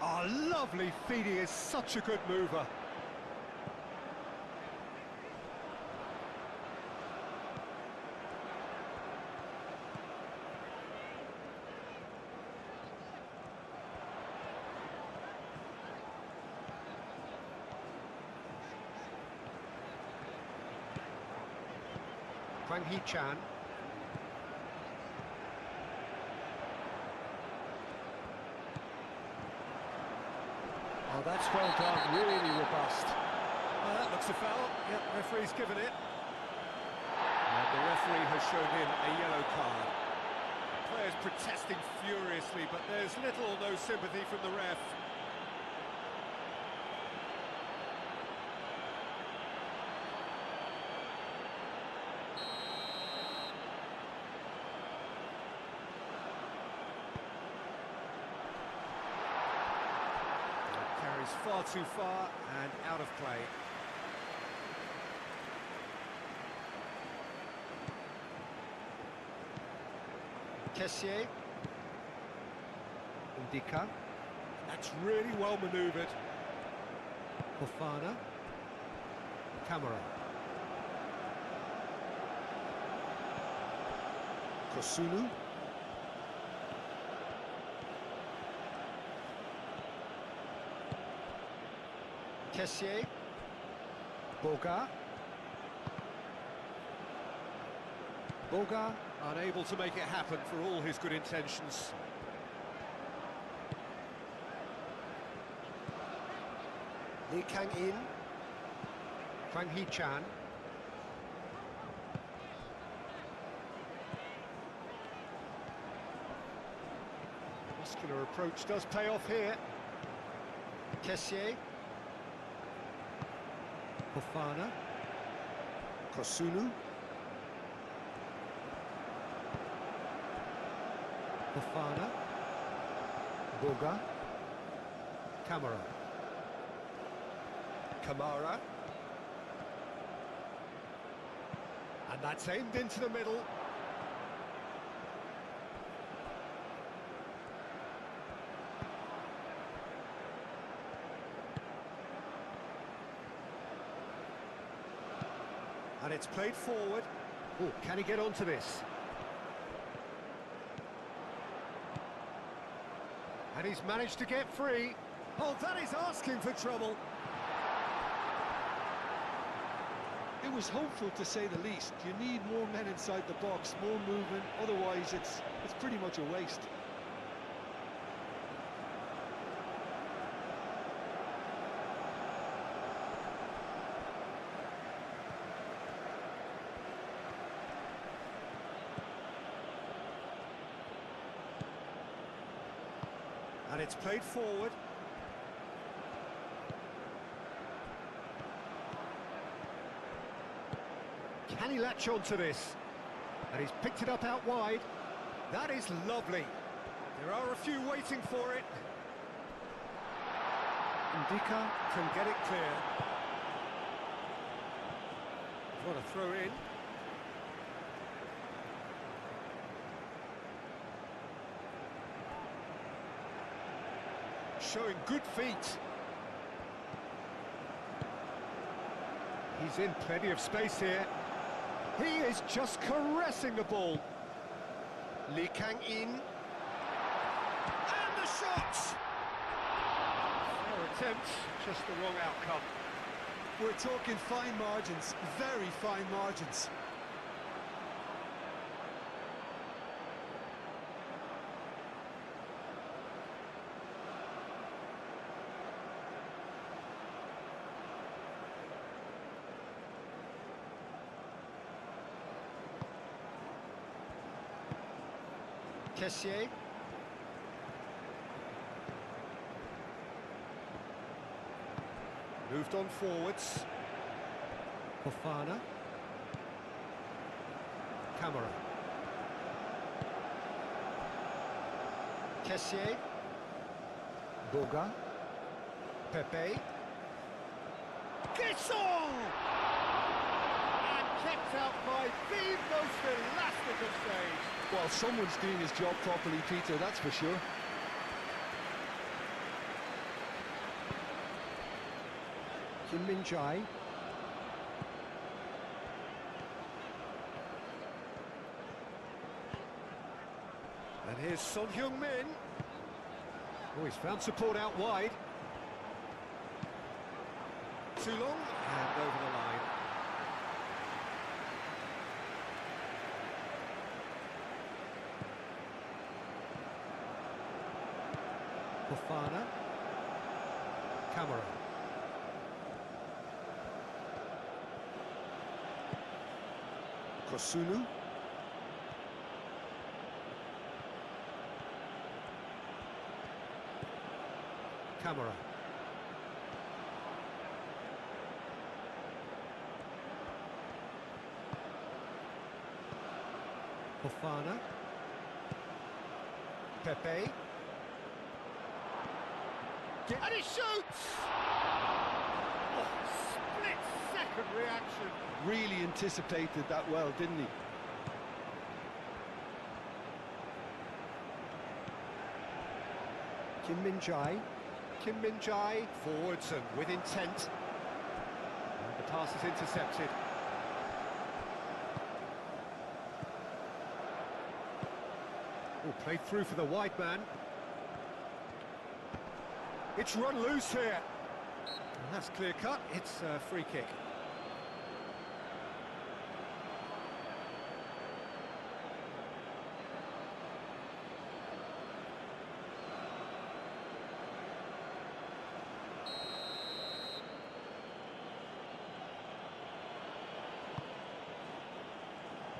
Oh, lovely feed. He is such a good mover. Hwang Hee-chan. Oh, that's well done, really robust. Well, that looks a foul. Yep, referee's given it. And the referee has shown him a yellow card. Players protesting furiously, but there's little or no sympathy from the ref. Far too far and out of play. Kessié. Ndika. That's really well manoeuvred. Fofana. Camera. Kosunu. Kessier. Boga. Boga, unable to make it happen for all his good intentions. Lee Kang-in. Hwang Hee-chan. Muscular approach does pay off here. Kessier. Fofana. Kosunu. Fofana. Boga. Kamara. Kamara. And that's aimed into the middle. And it's played forward. Oh, can he get onto this? And he's managed to get free. Oh, that is asking for trouble. It was hopeful, to say the least. You need more men inside the box, more movement, otherwise it's pretty much a waste. And it's played forward. Can he latch on to this? And he's picked it up out wide. That is lovely. There are a few waiting for it. Ndika can get it clear. What a throw in. Showing good feet. He's in plenty of space here. He is just caressing the ball. Lee Kang-in. And the shot! Fair attempt, just the wrong outcome. We're talking fine margins, very fine margins. Kessier. Moved on forwards. Fofana. Kamara. Kessier. Boga. Pepe. Kisson! And kept out by the most elastic of saves. Well, someone's doing his job properly, Peter, that's for sure. Kim Min-jae. And here's Son Heung-min. Oh, he's found support out wide. Too long, and over the line. Fofana. Kamara. Kosunu. Kamara. Fofana. Pepe. And he shoots! Oh, split-second reaction. Really anticipated that well, didn't he? Kim Min-jae. Kim Min-jae forwards and with intent. And the pass is intercepted. Oh, played through for the wide man. It's run loose here. And that's clear cut. It's a free kick.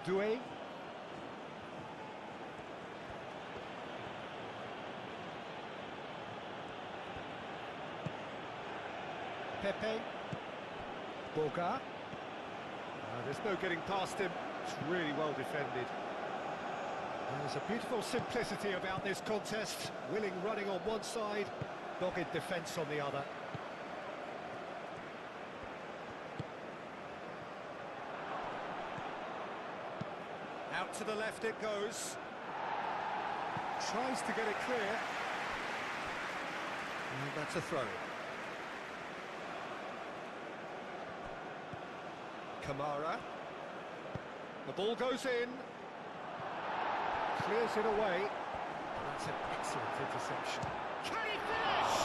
Doué. Pepe. Boga. There's no getting past him. It's really well defended. There's a beautiful simplicity about this contest. Willing running on one side, dogged defence on the other. Out to the left it goes. Tries to get it clear. And that's a throw. Kamara. The ball goes in. Clears it away. That's an excellent interception. Can he finish?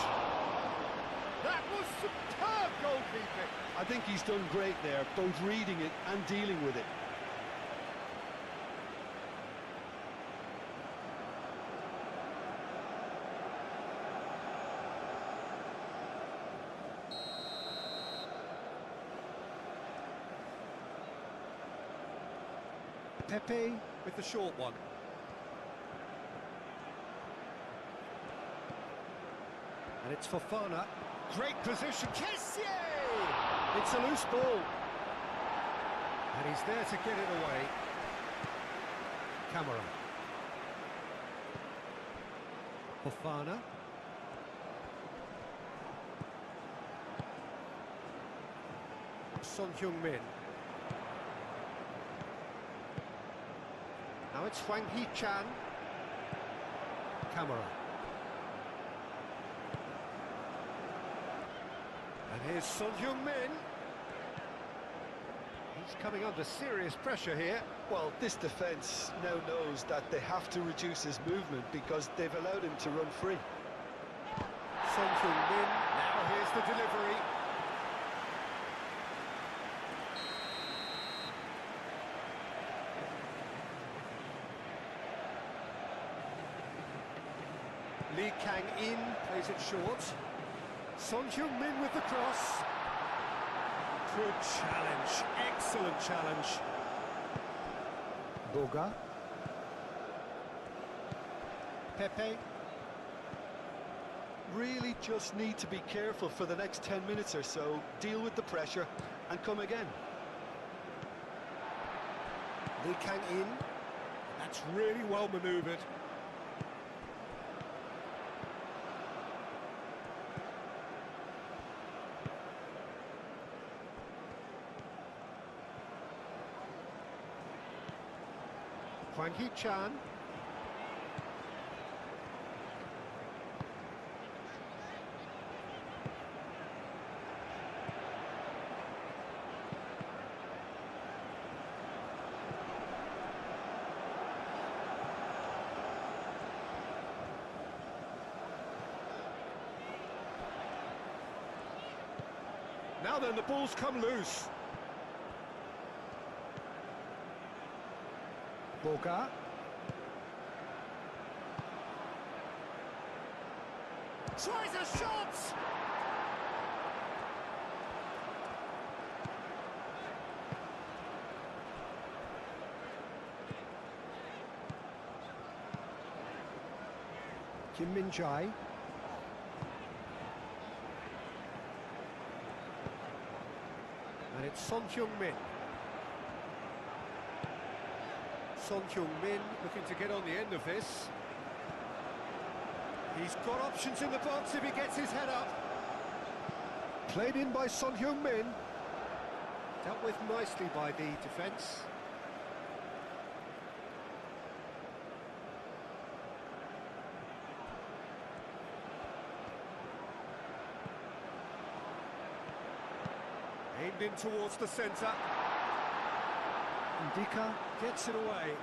That was superb goalkeeping. I think he's done great there, both reading it and dealing with it. Pepe with the short one. And it's Fofana. Great position. Kessié! It's a loose ball. And he's there to get it away. Camera. Fofana. Son Heung-min. Now it's Hwang Hee-chan. Camera. And here's Son Heung-min. He's coming under serious pressure here. Well, this defence now knows that they have to reduce his movement because they've allowed him to run free. Son Heung-min. Now here's the delivery. Lee Kang-in plays it short. Son Heung-min with the cross. Good challenge, excellent challenge. Boga. Pepe. Really just need to be careful for the next 10 minutes or so, deal with the pressure and come again. Lee Kang-in. That's really well manoeuvred. Hwang Hee-chan. Now then, the ball's come loose. Boga. Tries a shot! Kim Min-jae. And it's Son Heung-min. Son Heung-min looking to get on the end of this. He's got options in the box if he gets his head up. Played in by Son Heung-min. Dealt with nicely by the defence. Aimed in towards the centre. Ndika gets it away.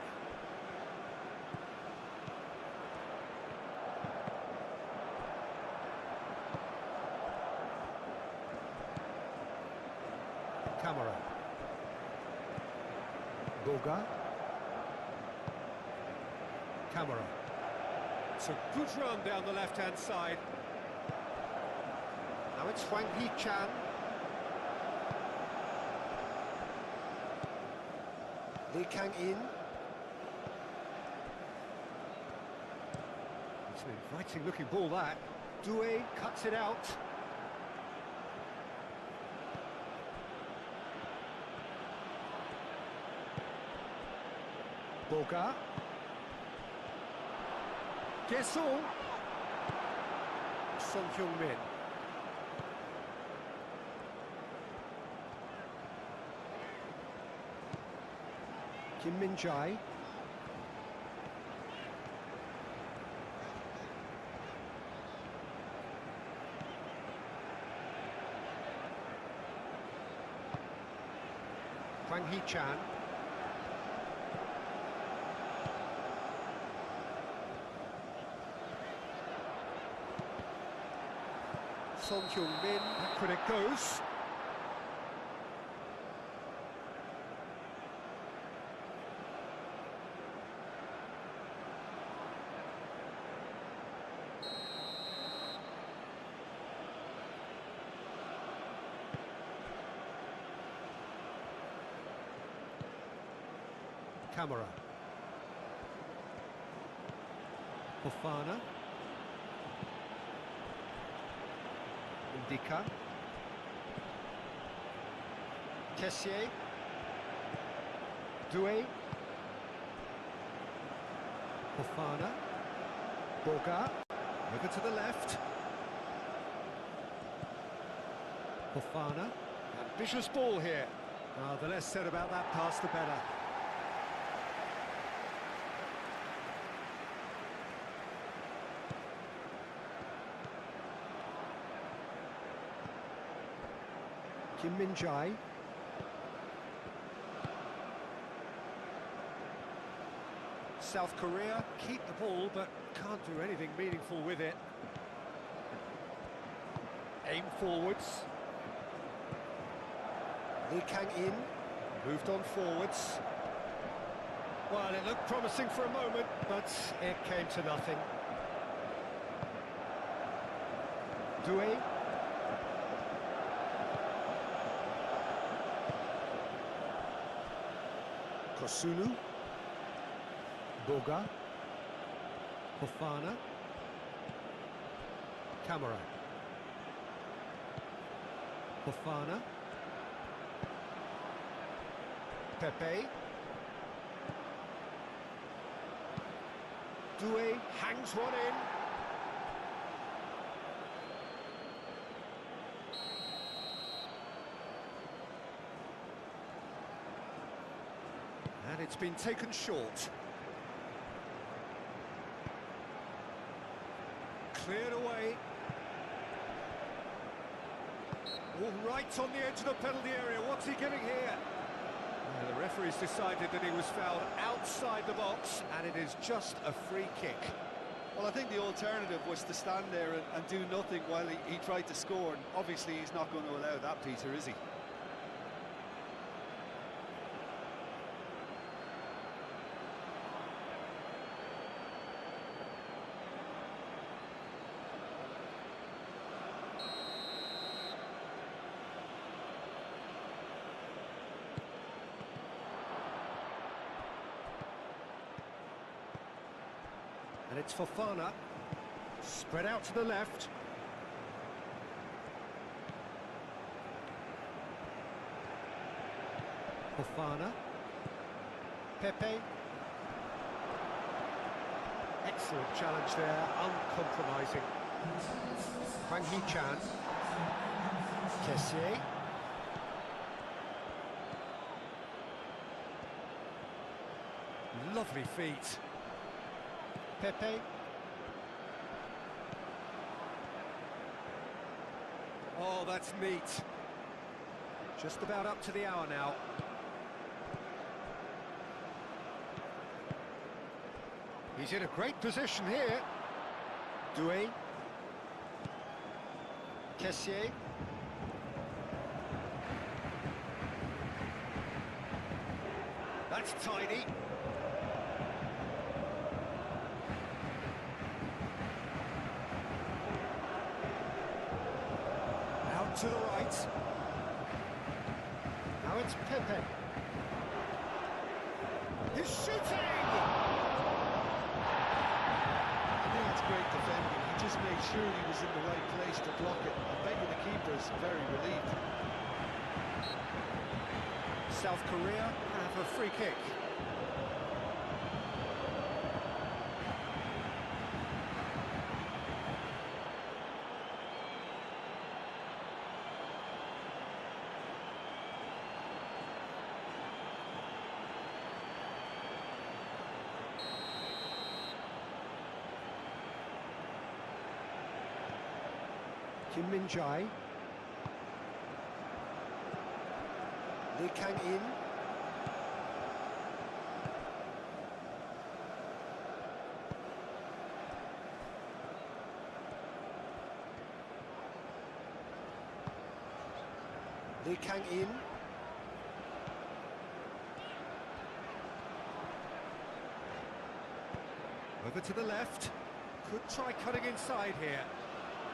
Boga. Camera. It's a good run down the left-hand side. Now it's Wang Hee-chan. Lee Kang-in. It's an inviting-looking ball, that. Due cuts it out. Boga. Gesson. Son Heung-min. Kim Min-jae. Wang Hee-chan. Son Heung-min, back when it goes. Camera. Fofana. Indika. Kessié. Doué. Fofana. Boga. Over to the left. Fofana. Ambitious ball here. The less said about that pass, the better. Kim Min-jae. South Korea keep the ball but can't do anything meaningful with it. Aim forwards. Lee Kang-in moved on forwards. Well, it looked promising for a moment, but it came to nothing. Doué. Kosunu. Boga. Fofana. Camera. Fofana. Pepe. Doué hangs one in. And it's been taken short. Cleared away. All right on the edge of the penalty area. What's he giving here? The referee's decided that he was fouled outside the box, and it is just a free kick. Well, I think the alternative was to stand there and do nothing while he tried to score. And obviously, he's not going to allow that, Peter, is he? And it's Fofana, spread out to the left. Fofana. Pepe. Excellent challenge there, uncompromising. Wang Hee-chan. Kessié. Lovely feet. Pepe. Oh, that's neat. Just about up to the hour now. He's in a great position here. Doué. Kessié. That's tidy. Out to the right. Now it's Pepe. He's shooting! I think that's great defending. He just made sure he was in the right place to block it. I bet you the keeper is very relieved. South Korea have a free kick. Kim Min-jae. Lee Kang-in. Lee Kang-in. Over to the left. Could try cutting inside here.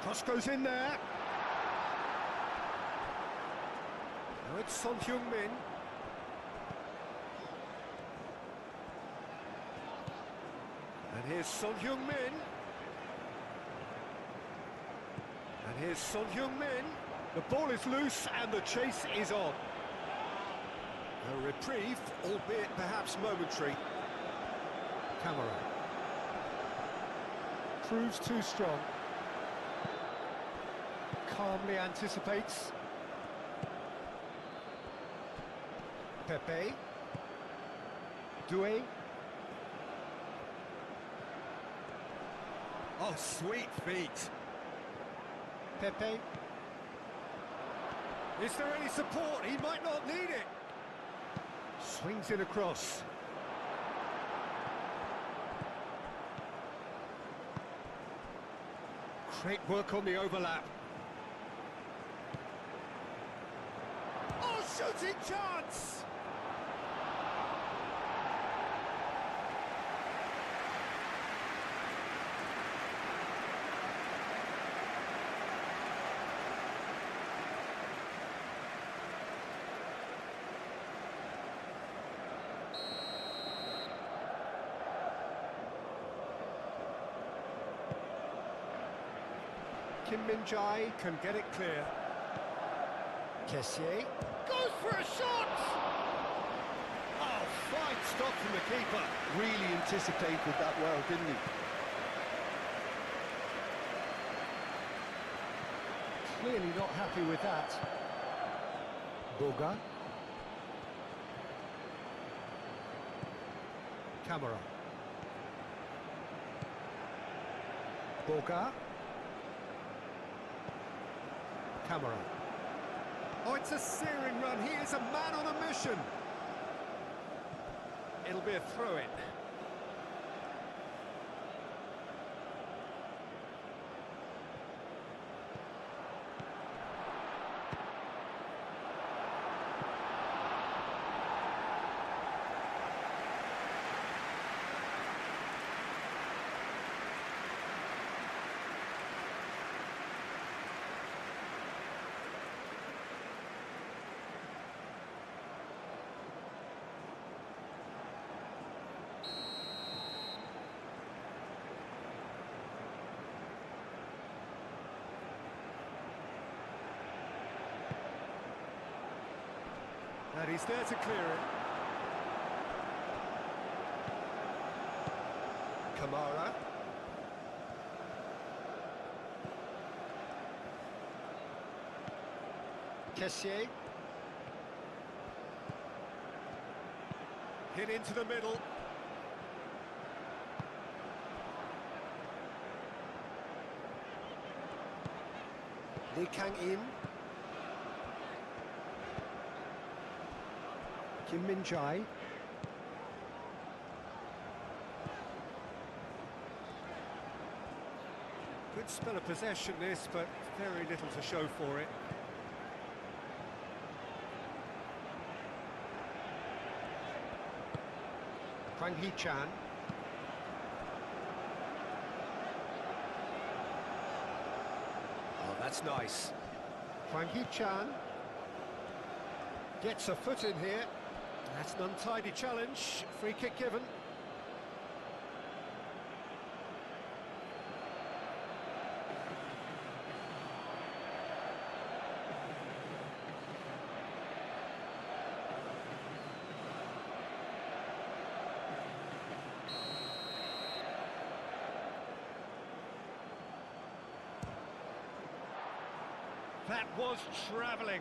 Cross goes in there. Now it's Son Heung-min. And here's Son Heung-min. And here's Son Heung-min. The ball is loose and the chase is on. A reprieve, albeit perhaps momentary. Camera. Proves too strong. Calmly anticipates. Pepe. Doué. Oh, sweet feet. Pepe. Is there any support? He might not need it. Swings it across. Great work on the overlap. Oh, shooting chance! Kim Min-jae can get it clear. Kessié goes for a shot! Oh, fine stop from the keeper. Really anticipated that well, didn't he? Clearly not happy with that. Boga. Camera. Boga. Camera. Oh, it's a searing run. He is a man on a mission. It'll be a throw-in. And he's there to clear it. Kamara. Kessié. Hit into the middle. Lee Kang-in. Kim Min-jae. Good spell of possession this, but very little to show for it. Hwang Hee-chan. Oh, that's nice. Hwang Hee-chan gets a foot in here. That's an untidy challenge. Free kick given. That was travelling.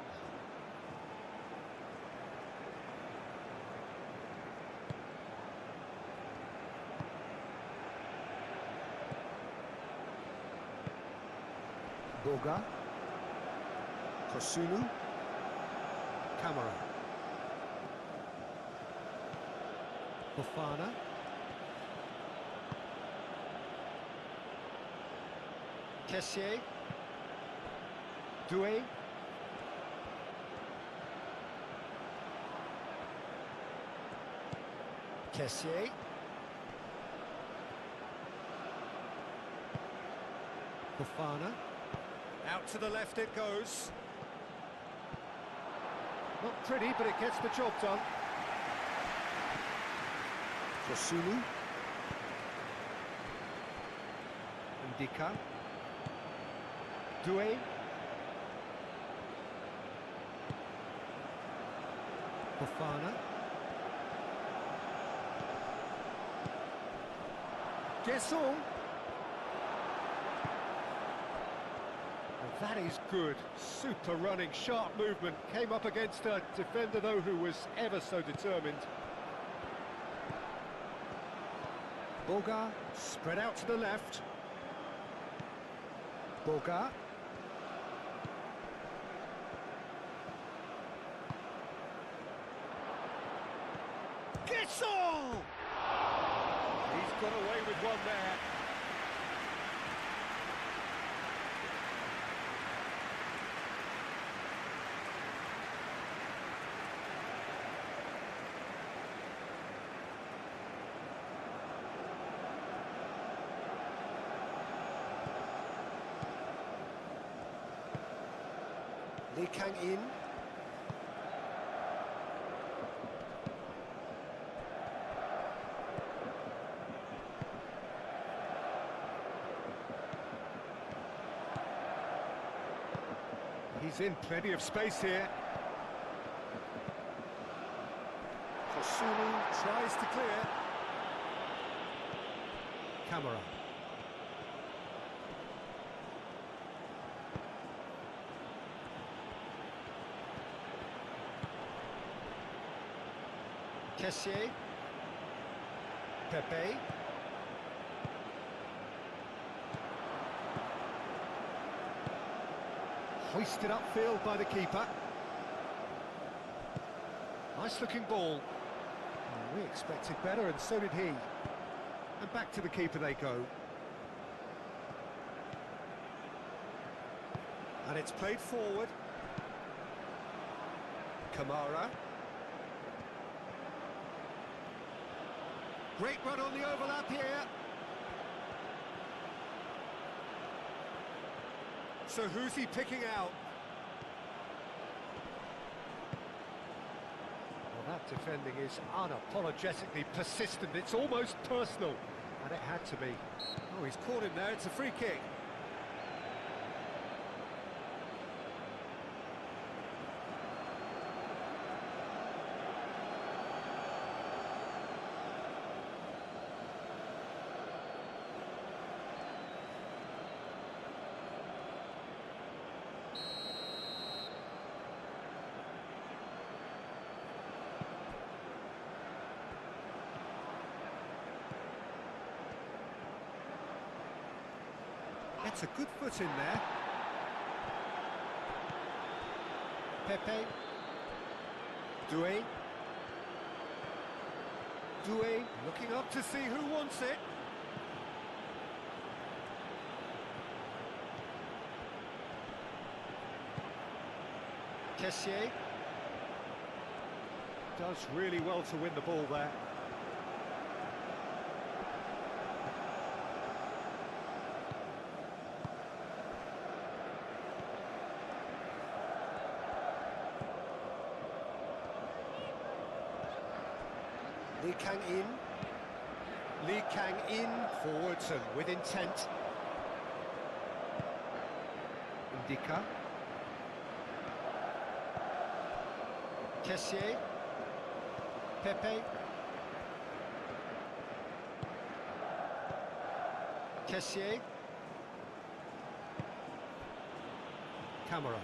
Boga. Kosunu. Camera. Fofana. Kessié. Doué. Kessié. Fofana. Out to the left it goes. Not pretty, but it gets the job done. Kosunu. Ndika. Doué. Fofana. Gesson. That is good. Super running, sharp movement. Came up against a defender, though, who was ever so determined. Boga, spread out to the left. Boga. Gesson! He's got away with one there. Lee Kang-in. He's in plenty of space here. Kosunu tries to clear. Camera. Kessié. Pepe. Hoisted upfield by the keeper. Nice looking ball. Oh, we expected better, and so did he. And back to the keeper they go. And it's played forward. Kamara. Great run on the overlap here. So who's he picking out? Well, that defending is unapologetically persistent. It's almost personal, and it had to be. Oh, he's caught him there. It's a free kick. Gets a good foot in there. Pepe. Doué. Doué looking up to see who wants it. Kessié. Does really well to win the ball there. Lee Kang in. Lee Kang in. Forwards and with intent. Ndika. Kessier. Pepe. Kessier. Camera.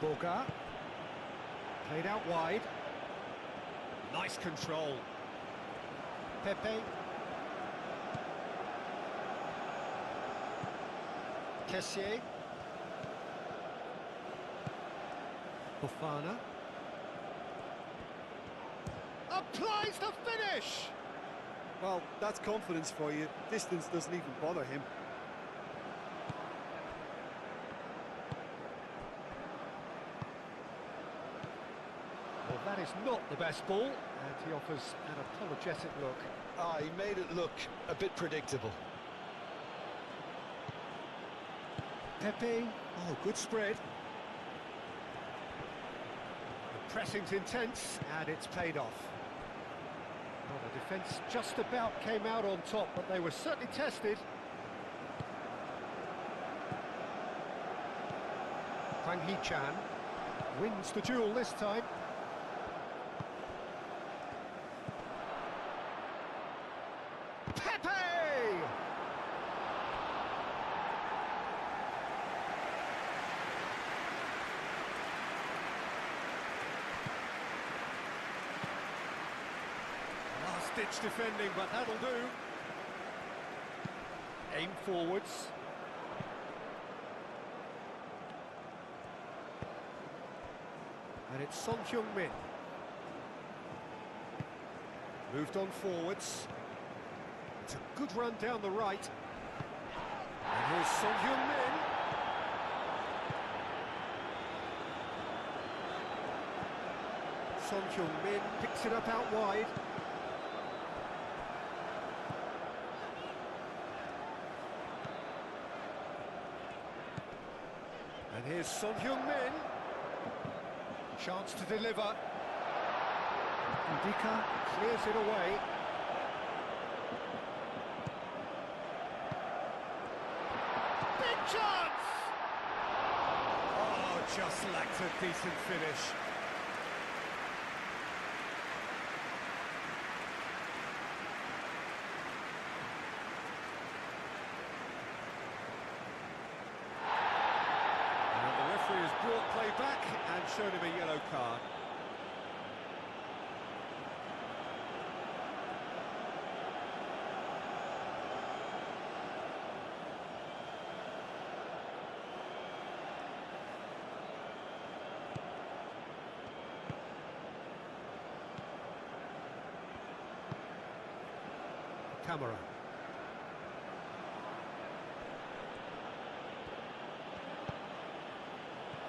Boga. Played out wide. Nice control. Pepe. Kessier. Fofana. Applies the finish! Well, that's confidence for you. Distance doesn't even bother him. Well, that is not the best ball, and he offers an apologetic look. Ah, he made it look a bit predictable. Pepe, oh, good spread. The pressing's intense, and it's paid off. Well, the defence just about came out on top, but they were certainly tested. Hwang Hee-chan wins the duel this time. Pepe! Last-ditch defending, but that'll do. Aim forwards. And it's Son Heung-min. Moved on forwards. It's a good run down the right. And here's Son Heung-min. Son Heung-min picks it up out wide. And here's Son Heung-min. Chance to deliver. Ndika clears it away. Big chance! Oh, just lacked a decent finish. Has brought play back and shown him a yellow card. Camera.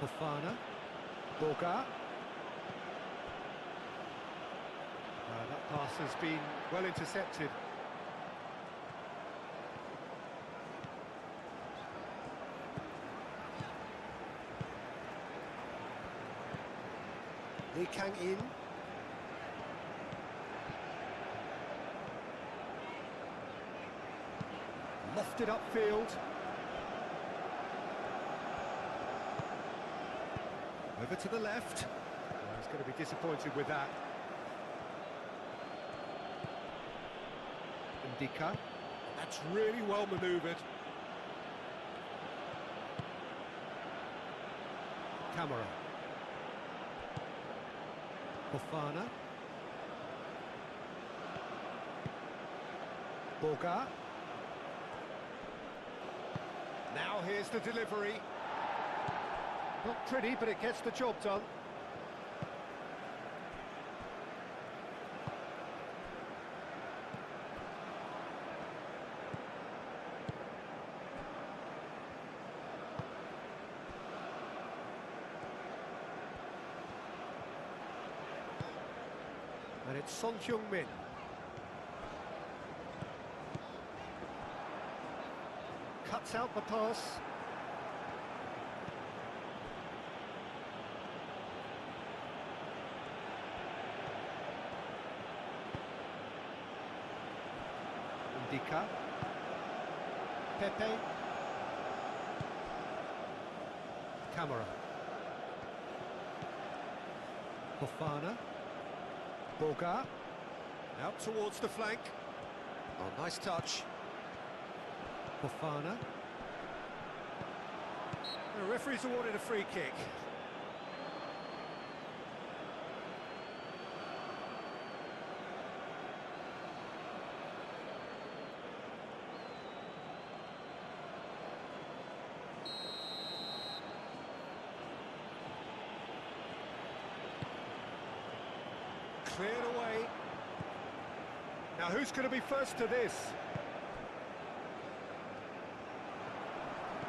Fofana, Boga. That pass has been well intercepted. Lee Kang in. Lofted upfield. Over to the left. Oh, he's going to be disappointed with that. Ndika. That's really well manoeuvred. Camera. Fofana. Boga. Now here's the delivery. Not pretty, but it gets the job done. And it's Son Heung-min. Cuts out the pass. Dika. Pepe. Camera. Fofana. Boga. Out towards the flank. Oh, nice touch. Fofana. The referee's awarded a free kick. Cleared away. Now who's going to be first to this?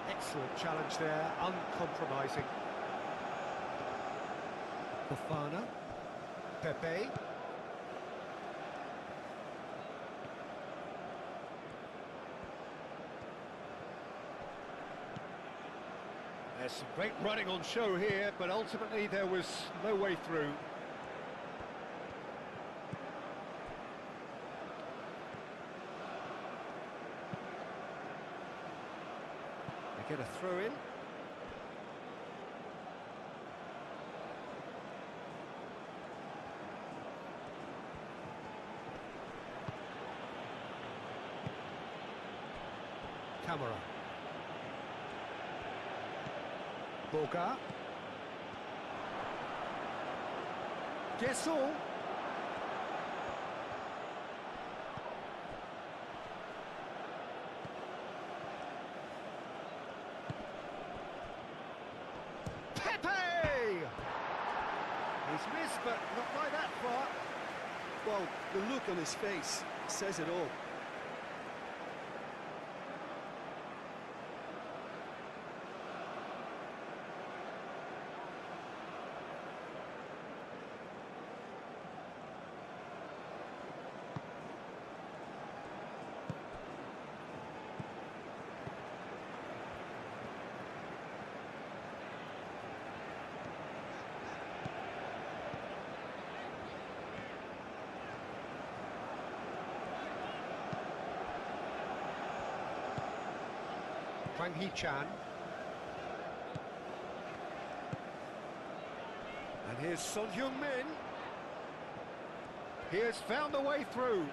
Excellent challenge there, uncompromising. Fofana. Pepe. There's some great running on show here, but ultimately there was no way through. Get a throw in. Camera. Boga. Guessel. He's missed, but not by that far. Well, the look on his face says it all. Wang Hee-chan. And here's Son Heung-min. He has found a way through.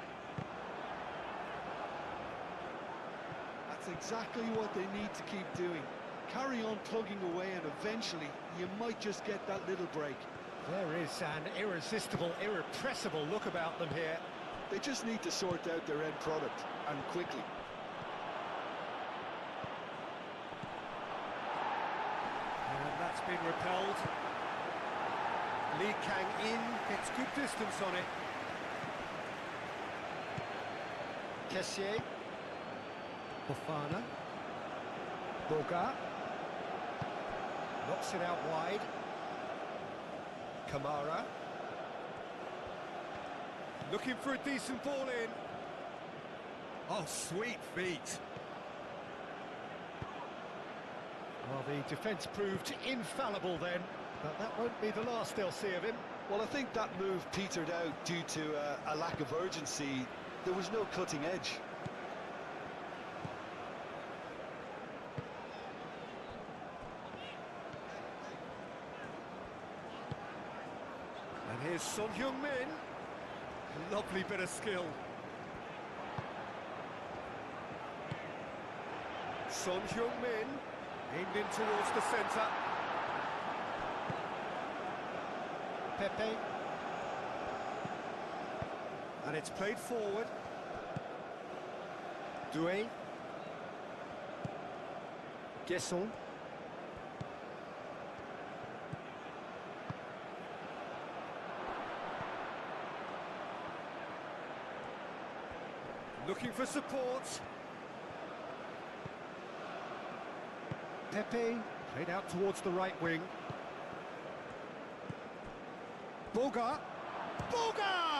That's exactly what they need to keep doing. Carry on plugging away and eventually you might just get that little break. There is an irresistible, irrepressible look about them here. They just need to sort out their end product, and quickly. And that's been repelled. Lee Kang-in gets good distance on it. Kessié. Fofana. Boga. Knocks it out wide. Kamara. Looking for a decent ball in. Oh, sweet feet. Well, the defence proved infallible then, but that won't be the last they'll see of him. Well, I think that move petered out due to a lack of urgency. There was no cutting edge. And here's Son Heung-min. Lovely bit of skill. Son Heung-min aimed in towards the centre. Pepe. And it's played forward. Doué. Guesson. Looking for support. Pepe played out towards the right wing. Boga. Boga!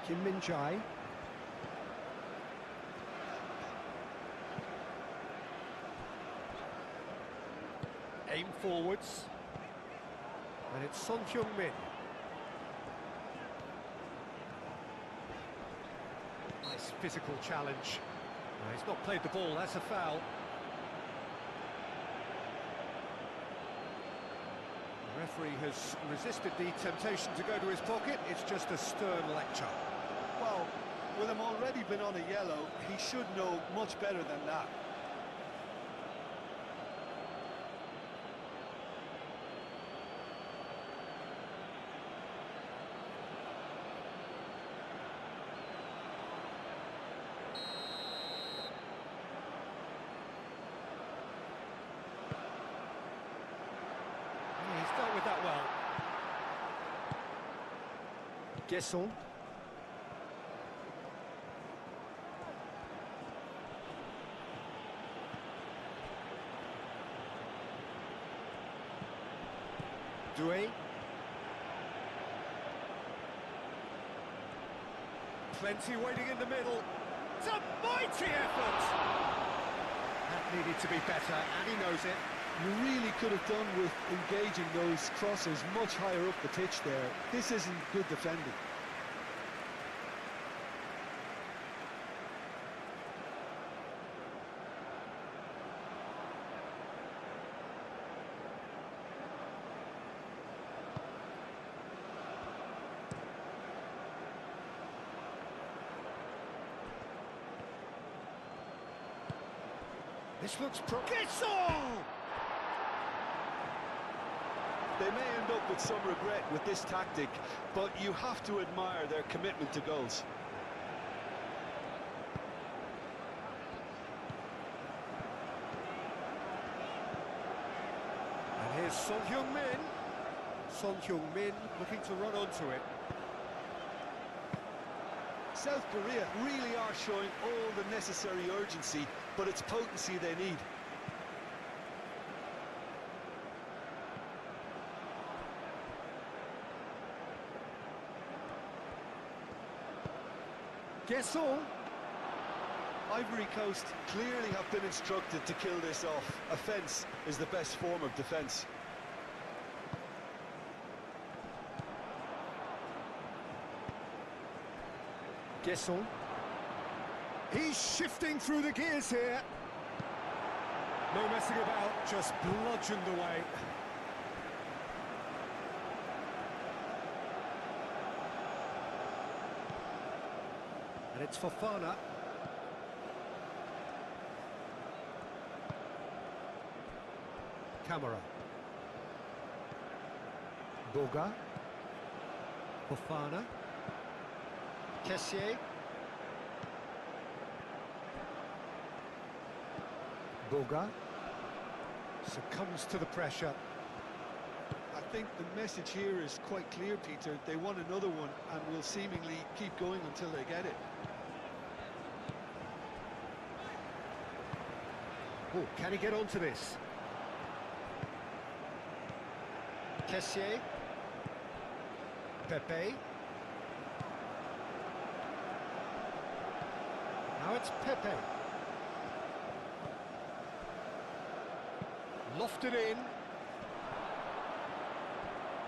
Kim Min-jae. Aim forwards. And it's Son Heung-min. Nice physical challenge. He's not played the ball, that's a foul. The referee has resisted the temptation to go to his pocket. It's just a stern lecture. Well, with him already been on a yellow, he should know much better than that. He's dealt with that well. Guesson. Doué. Plenty waiting in the middle. It's a mighty effort! That needed to be better, and he knows it. You really could have done with engaging those crossers much higher up the pitch there. This isn't good defending. This looks Guesson! They may end up with some regret with this tactic, but you have to admire their commitment to goals. And here's Son Heung-min. Son Heung-min looking to run onto it. South Korea really are showing all the necessary urgency, but it's potency they need. Guesson. Ivory Coast clearly have been instructed to kill this off. Offence is the best form of defence. Guesson. He's shifting through the gears here. No messing about, just bludgeoned away. And it's Fofana. Camera. Boga. Fofana. Kessié. Boga. Succumbs to the pressure. I think the message here is quite clear, Peter. They want another one and will seemingly keep going until they get it. Oh, can he get onto this? Kessié. Pepe. Now it's Pepe. Lofted in.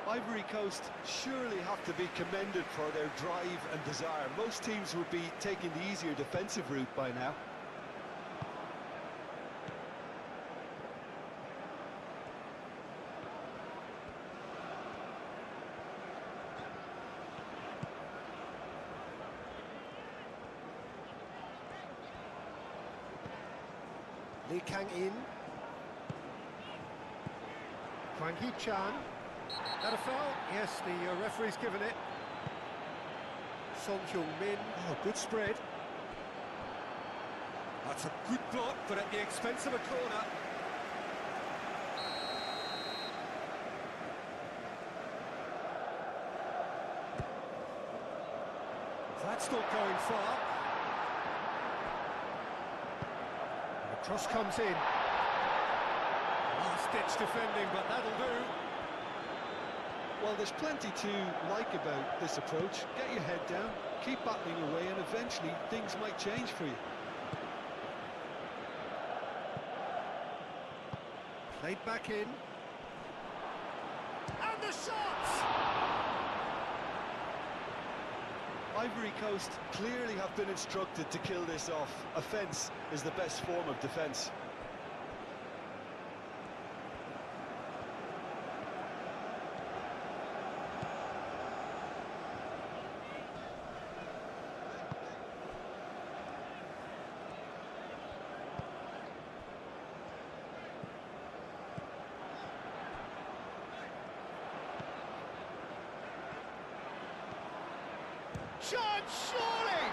Ivory Coast surely have to be commended for their drive and desire. Most teams would be taking the easier defensive route by now. Lee Kang-in. Kwang Hee-chan. That a foul? Yes, the referee's given it. Son Heung-min. Oh, good spread. That's a good block, but at the expense of a corner. That's not going far. And the cross comes in. Last-ditch defending, but that'll do. Well, there's plenty to like about this approach. Get your head down, keep battling away, and eventually things might change for you. Played back in. And the shot! Ivory Coast clearly have been instructed to kill this off. Offence is the best form of defence. Shot, surely!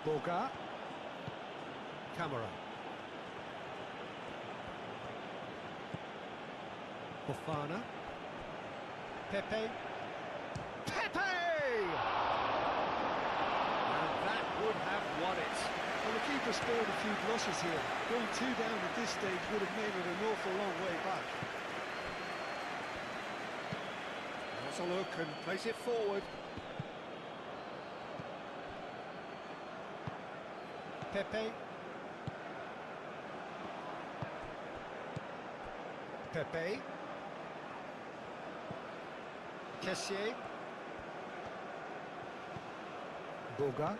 Boga. Camera. Fofana. Pepe. Pepe! Would have won it. Well, the keeper spared a few blushes here. Going 2 down at this stage would have made it an awful long way back. Has a look and plays it forward. Pepe. Pepe. Kessier. Boga.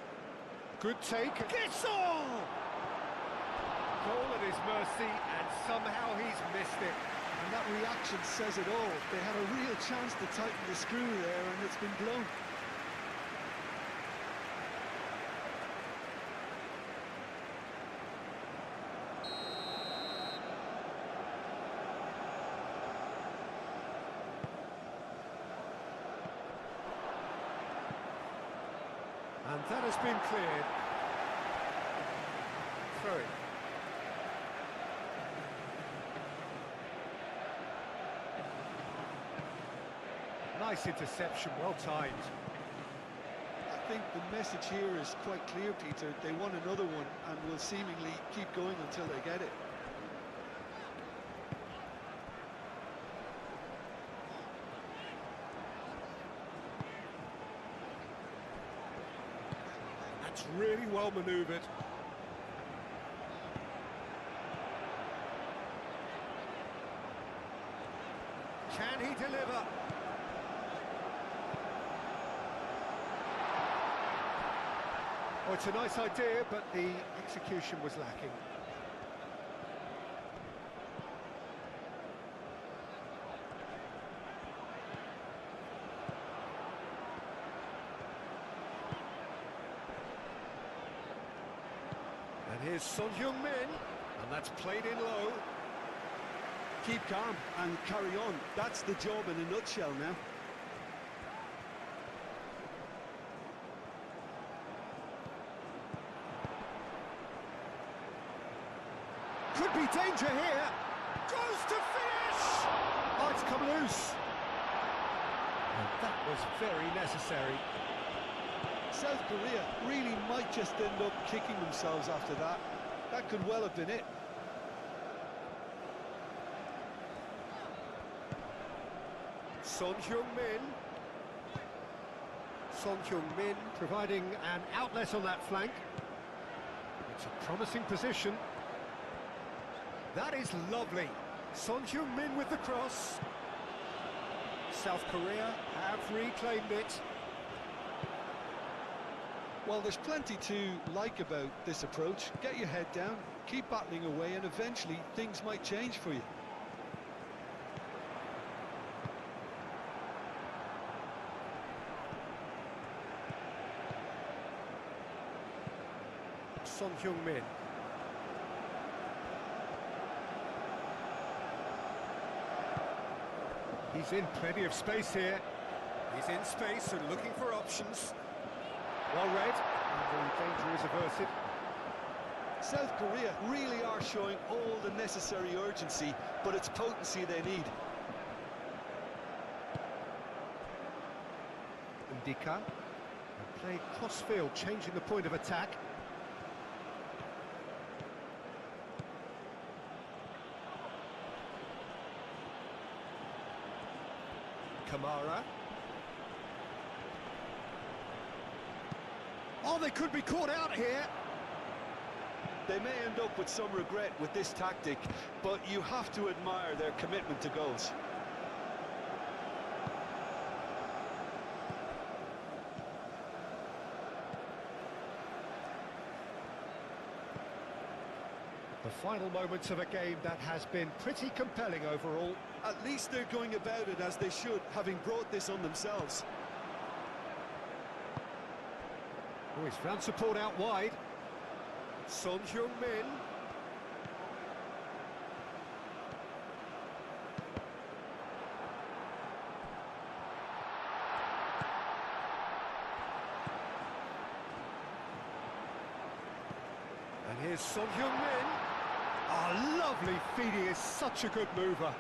Good take. Guessol! Goal at his mercy, and somehow he's missed it. And that reaction says it all. They had a real chance to tighten the screw there, and it's been blown. And that has been cleared. Throw it. Nice interception, well timed. I think the message here is quite clear, Peter. They want another one and will seemingly keep going until they get it. That's really well manoeuvred. Can he deliver? Oh, it's a nice idea, but the execution was lacking. And here's Son Heung-min, and that's played in low. Keep calm and carry on. That's the job in a nutshell now. Could be danger here. Goes to finish! Oh, it's come loose. And that was very necessary. South Korea really might just end up kicking themselves after that. That could well have been it. Son Heung-min. Son Heung-min providing an outlet on that flank. It's a promising position. That is lovely. Son Heung-min with the cross. South Korea have reclaimed it. Well, there's plenty to like about this approach. Get your head down, keep battling away, and eventually things might change for you. Son Heung-min. He's in plenty of space here. He's in space and looking for options. Well read, and the danger is averted. South Korea really are showing all the necessary urgency, but it's potency they need. Ndika. And played cross-field, changing the point of attack. Kamara. Oh, they could be caught out here. They may end up with some regret with this tactic, but you have to admire their commitment to goals. The final moments of a game that has been pretty compelling overall. At least they're going about it as they should, having brought this on themselves. Oh, he's found support out wide. Son Heung-min. And here's Son Heung-min. Oh, lovely feed, he is such a good mover.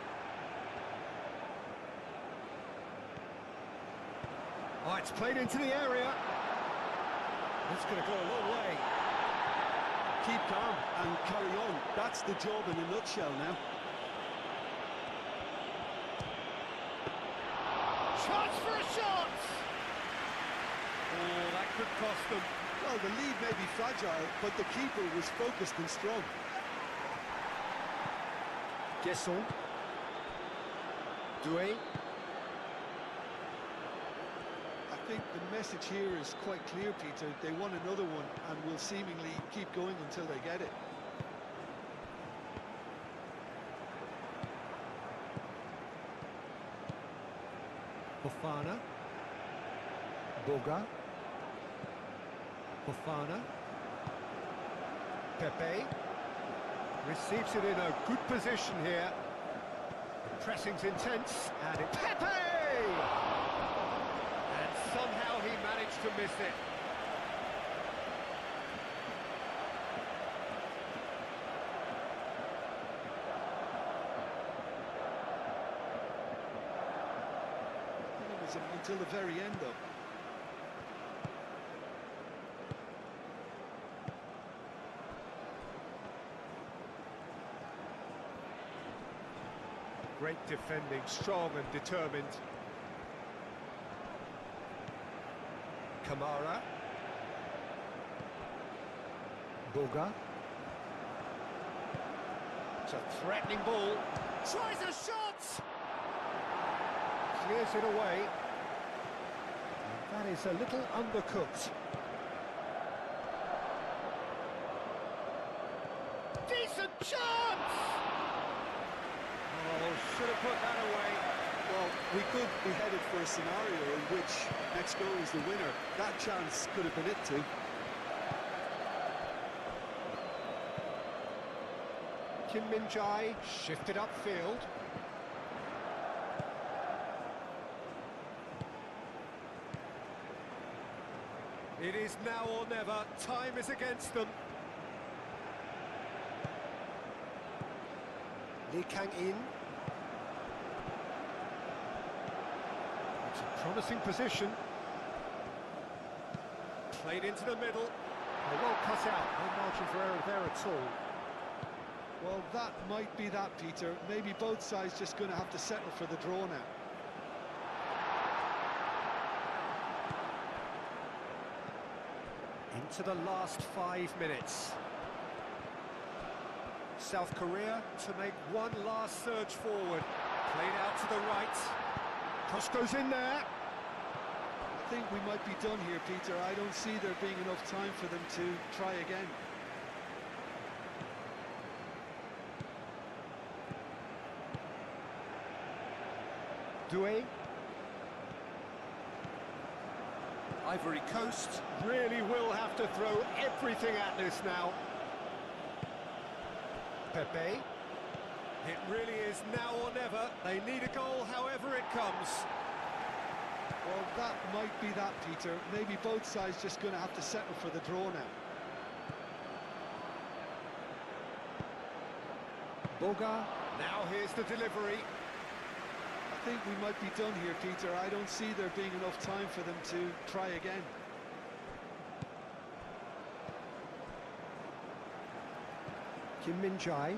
Oh, it's played into the area. It's going to go a long way. Keep calm and carry on. That's the job in a nutshell now. Chance for a shot! Oh, that could cost them. Well, the lead may be fragile, but the keeper was focused and strong. Guesson. Doué. I think the message here is quite clear, Peter. They want another one and will seemingly keep going until they get it. Fofana. Boga. Fofana. Pepe. Receives it in a good position here. The pressing's intense, and it's Pepe! And somehow he managed to miss it. It was until the very end, though. Great defending, strong and determined. Kamara. Boga. It's a threatening ball. Tries a shot! Clears it away. And that is a little undercooked. Decent chance! Oh, should have put that away. Well, we could be headed for a scenario in which next goal is the winner. That chance could have been it too. Kim Min-jae shifted upfield. It is now or never. Time is against them. Lee Kang-in. It's a promising position. Played into the middle. Well cut out. No margin for error there at all. Well, that might be that, Peter. Maybe both sides just going to have to settle for the draw now. Into the last 5 minutes. South Korea to make one last surge forward. Played out to the right. Cross goes in there. I think we might be done here, Peter. I don't see there being enough time for them to try again. Doué. Ivory Coast really will have to throw everything at this now. Pepe. It really is now or never. They need a goal however it comes. Well, that might be that, Peter. Maybe both sides just going to have to settle for the draw now. Boga. Now here's the delivery. I think we might be done here, Peter. I don't see there being enough time for them to try again. Kim Min-jae.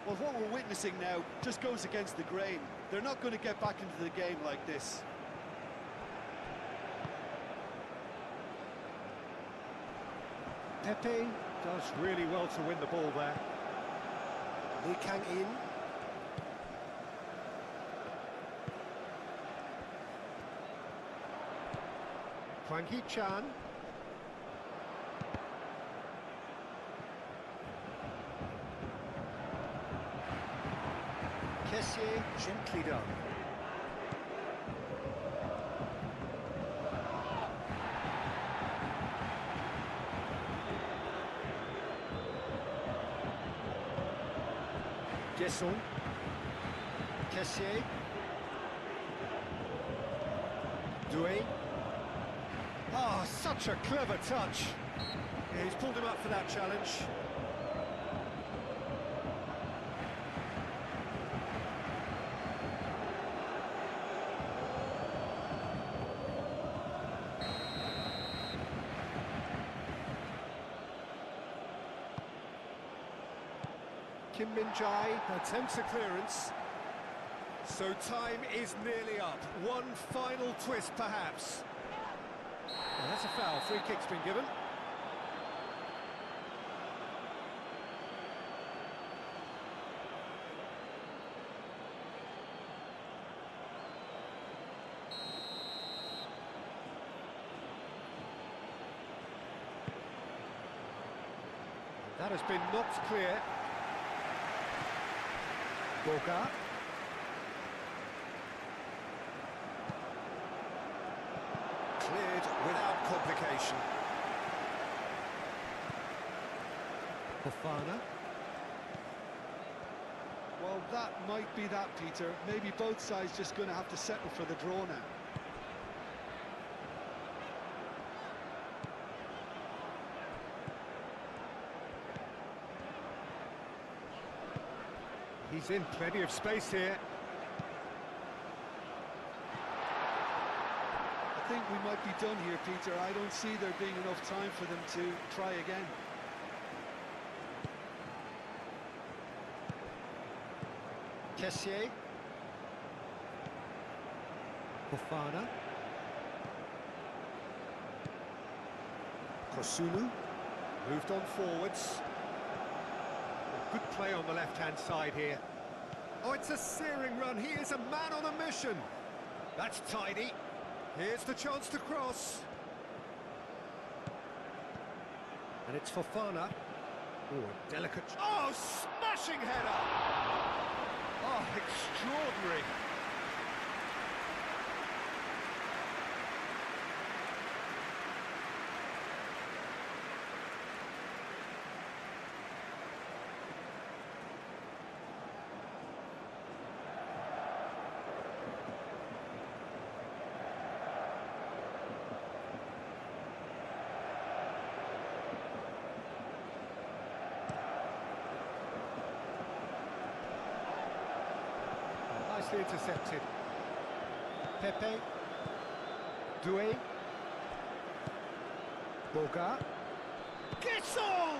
Well, what we're witnessing now just goes against the grain. They're not going to get back into the game like this. Pepe does really well to win the ball there. Lee Kang-in. Hwang Hee-chan. Kessier, gently done. Gesson. Kessier. Doué. Ah, such a clever touch. Yeah, he's pulled him up for that challenge. Kim Min-jae attempts a clearance. So time is nearly up. One final twist, perhaps. Well, that's a foul. Free kick's been given. That has been knocked clear. Boga. Cleared without complication. Fofana. Well, that might be that, Peter. Maybe both sides just going to have to settle for the draw now. He's in plenty of space here. I think we might be done here, Peter. I don't see there being enough time for them to try again. Kessier. Fofana. Kosunu. Moved on forwards. Good play on the left-hand side here. Oh, it's a searing run. He is a man on a mission. That's tidy. Here's the chance to cross. And it's Fofana. Oh, a delicate... Oh, smashing header! Oh, extraordinary. Nicely intercepted. Pepe. Doué. Boga. Gesson!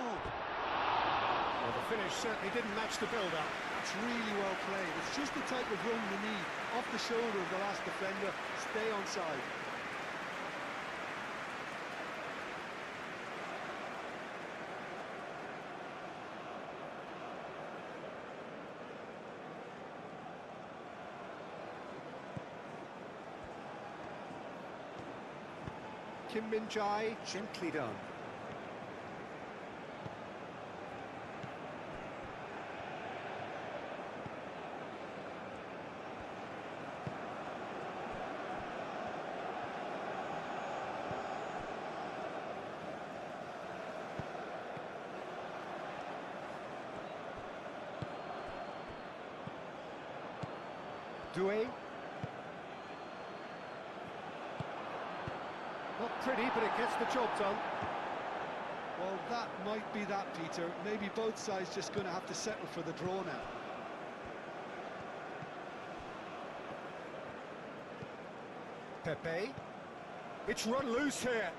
Well, the finish certainly didn't match the build-up. That's really well played. It's just the type of run you need. Off the shoulder of the last defender. Stay onside. Kim Min-jae, gently done. Doué. Not pretty, but it gets the job done. Well, that might be that, Peter. Maybe both sides just going to have to settle for the draw now. Pepe. It's run loose here.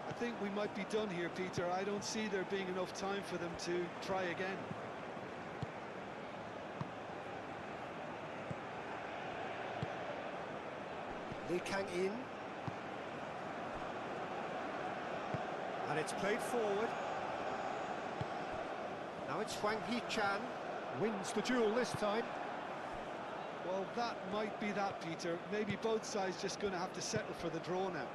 I think we might be done here, Peter. I don't see there being enough time for them to try again. Lee Kang in. And it's played forward. Now it's Huang Hee-chan. Wins the duel this time. Well, that might be that, Peter. Maybe both sides just going to have to settle for the draw now.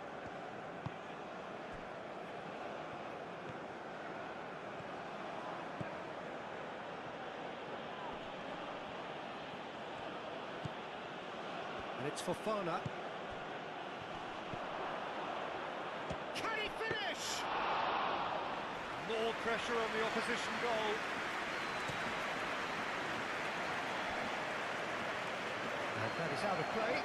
And it's Fofana. Can he finish? More pressure on the opposition goal. And that is out of play.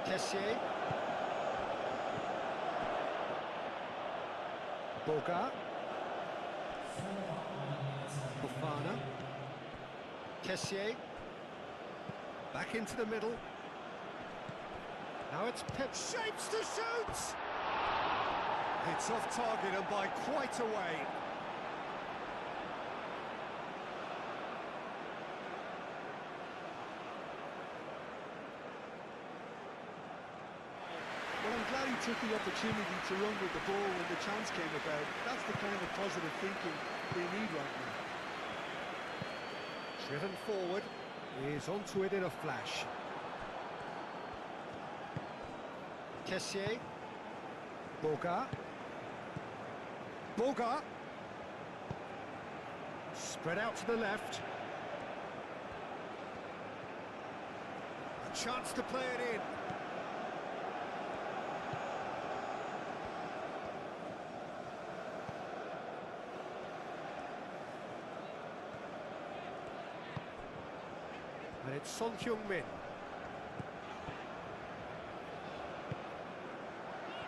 Kessié. Boga. Fofana. Kessié. Back into the middle. Now it's Pep. Shapes to shoot! It's off target and by quite a way. Well, I'm glad he took the opportunity to run with the ball when the chance came about. That's the kind of positive thinking they need right now. Driven forward, is onto it in a flash. Kessié. Boga. Boga. Spread out to the left. A chance to play it in. And it's Son Heung-min.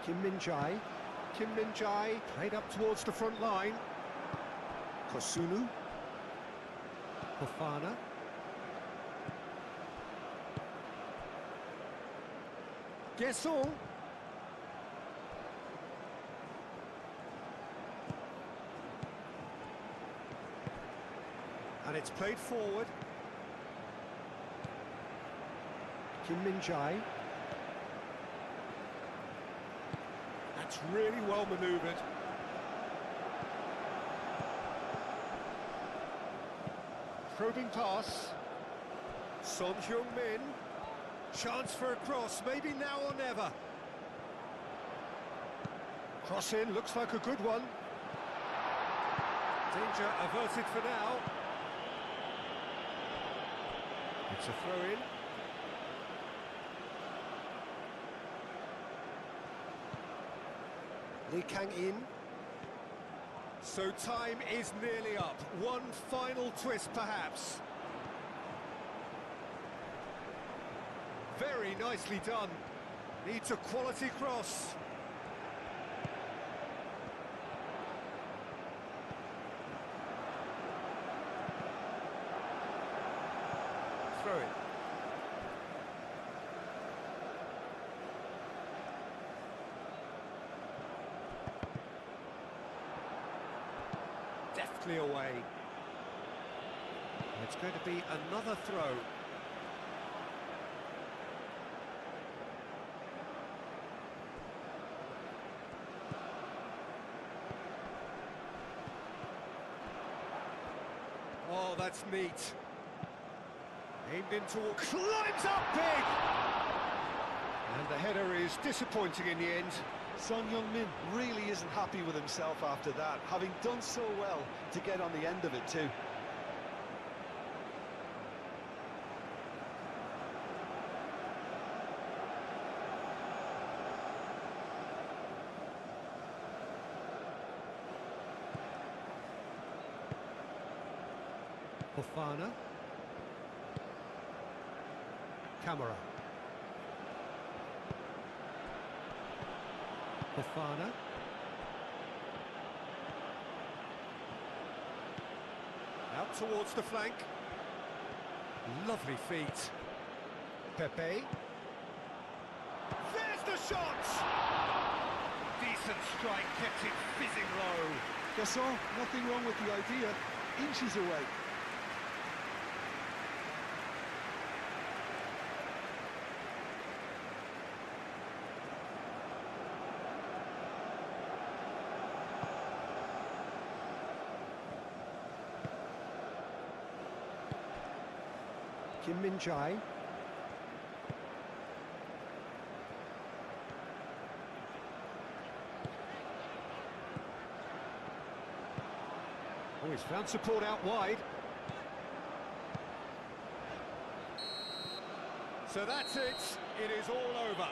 Kim Min-jae. Kim Min-jae played up towards the front line. Kosunu. Fofana. Guesson. And it's played forward. Kim Min-jae. That's really well manoeuvred. Probing pass. Son Heung-min. Chance for a cross, maybe now or never. Cross in, looks like a good one. Danger averted for now. It's a throw-in. Lee Kang in. So time is nearly up. One final twist, perhaps. Very nicely done. Needs a quality cross. Throw it. Deftly away. It's going to be another throw. Oh, that's neat. Aimed in toward, climbs up big! And the header is disappointing in the end. Son Heung-min really isn't happy with himself after that, having done so well to get on the end of it too. Fofana. Camera. Fofana. Out towards the flank. Lovely feet. Pepe. There's the shot! Decent strike, kept it fizzing low. Gasson, nothing wrong with the idea. Inches away. Kim Min-jae. Oh, he's found support out wide. So that's it. It is all over.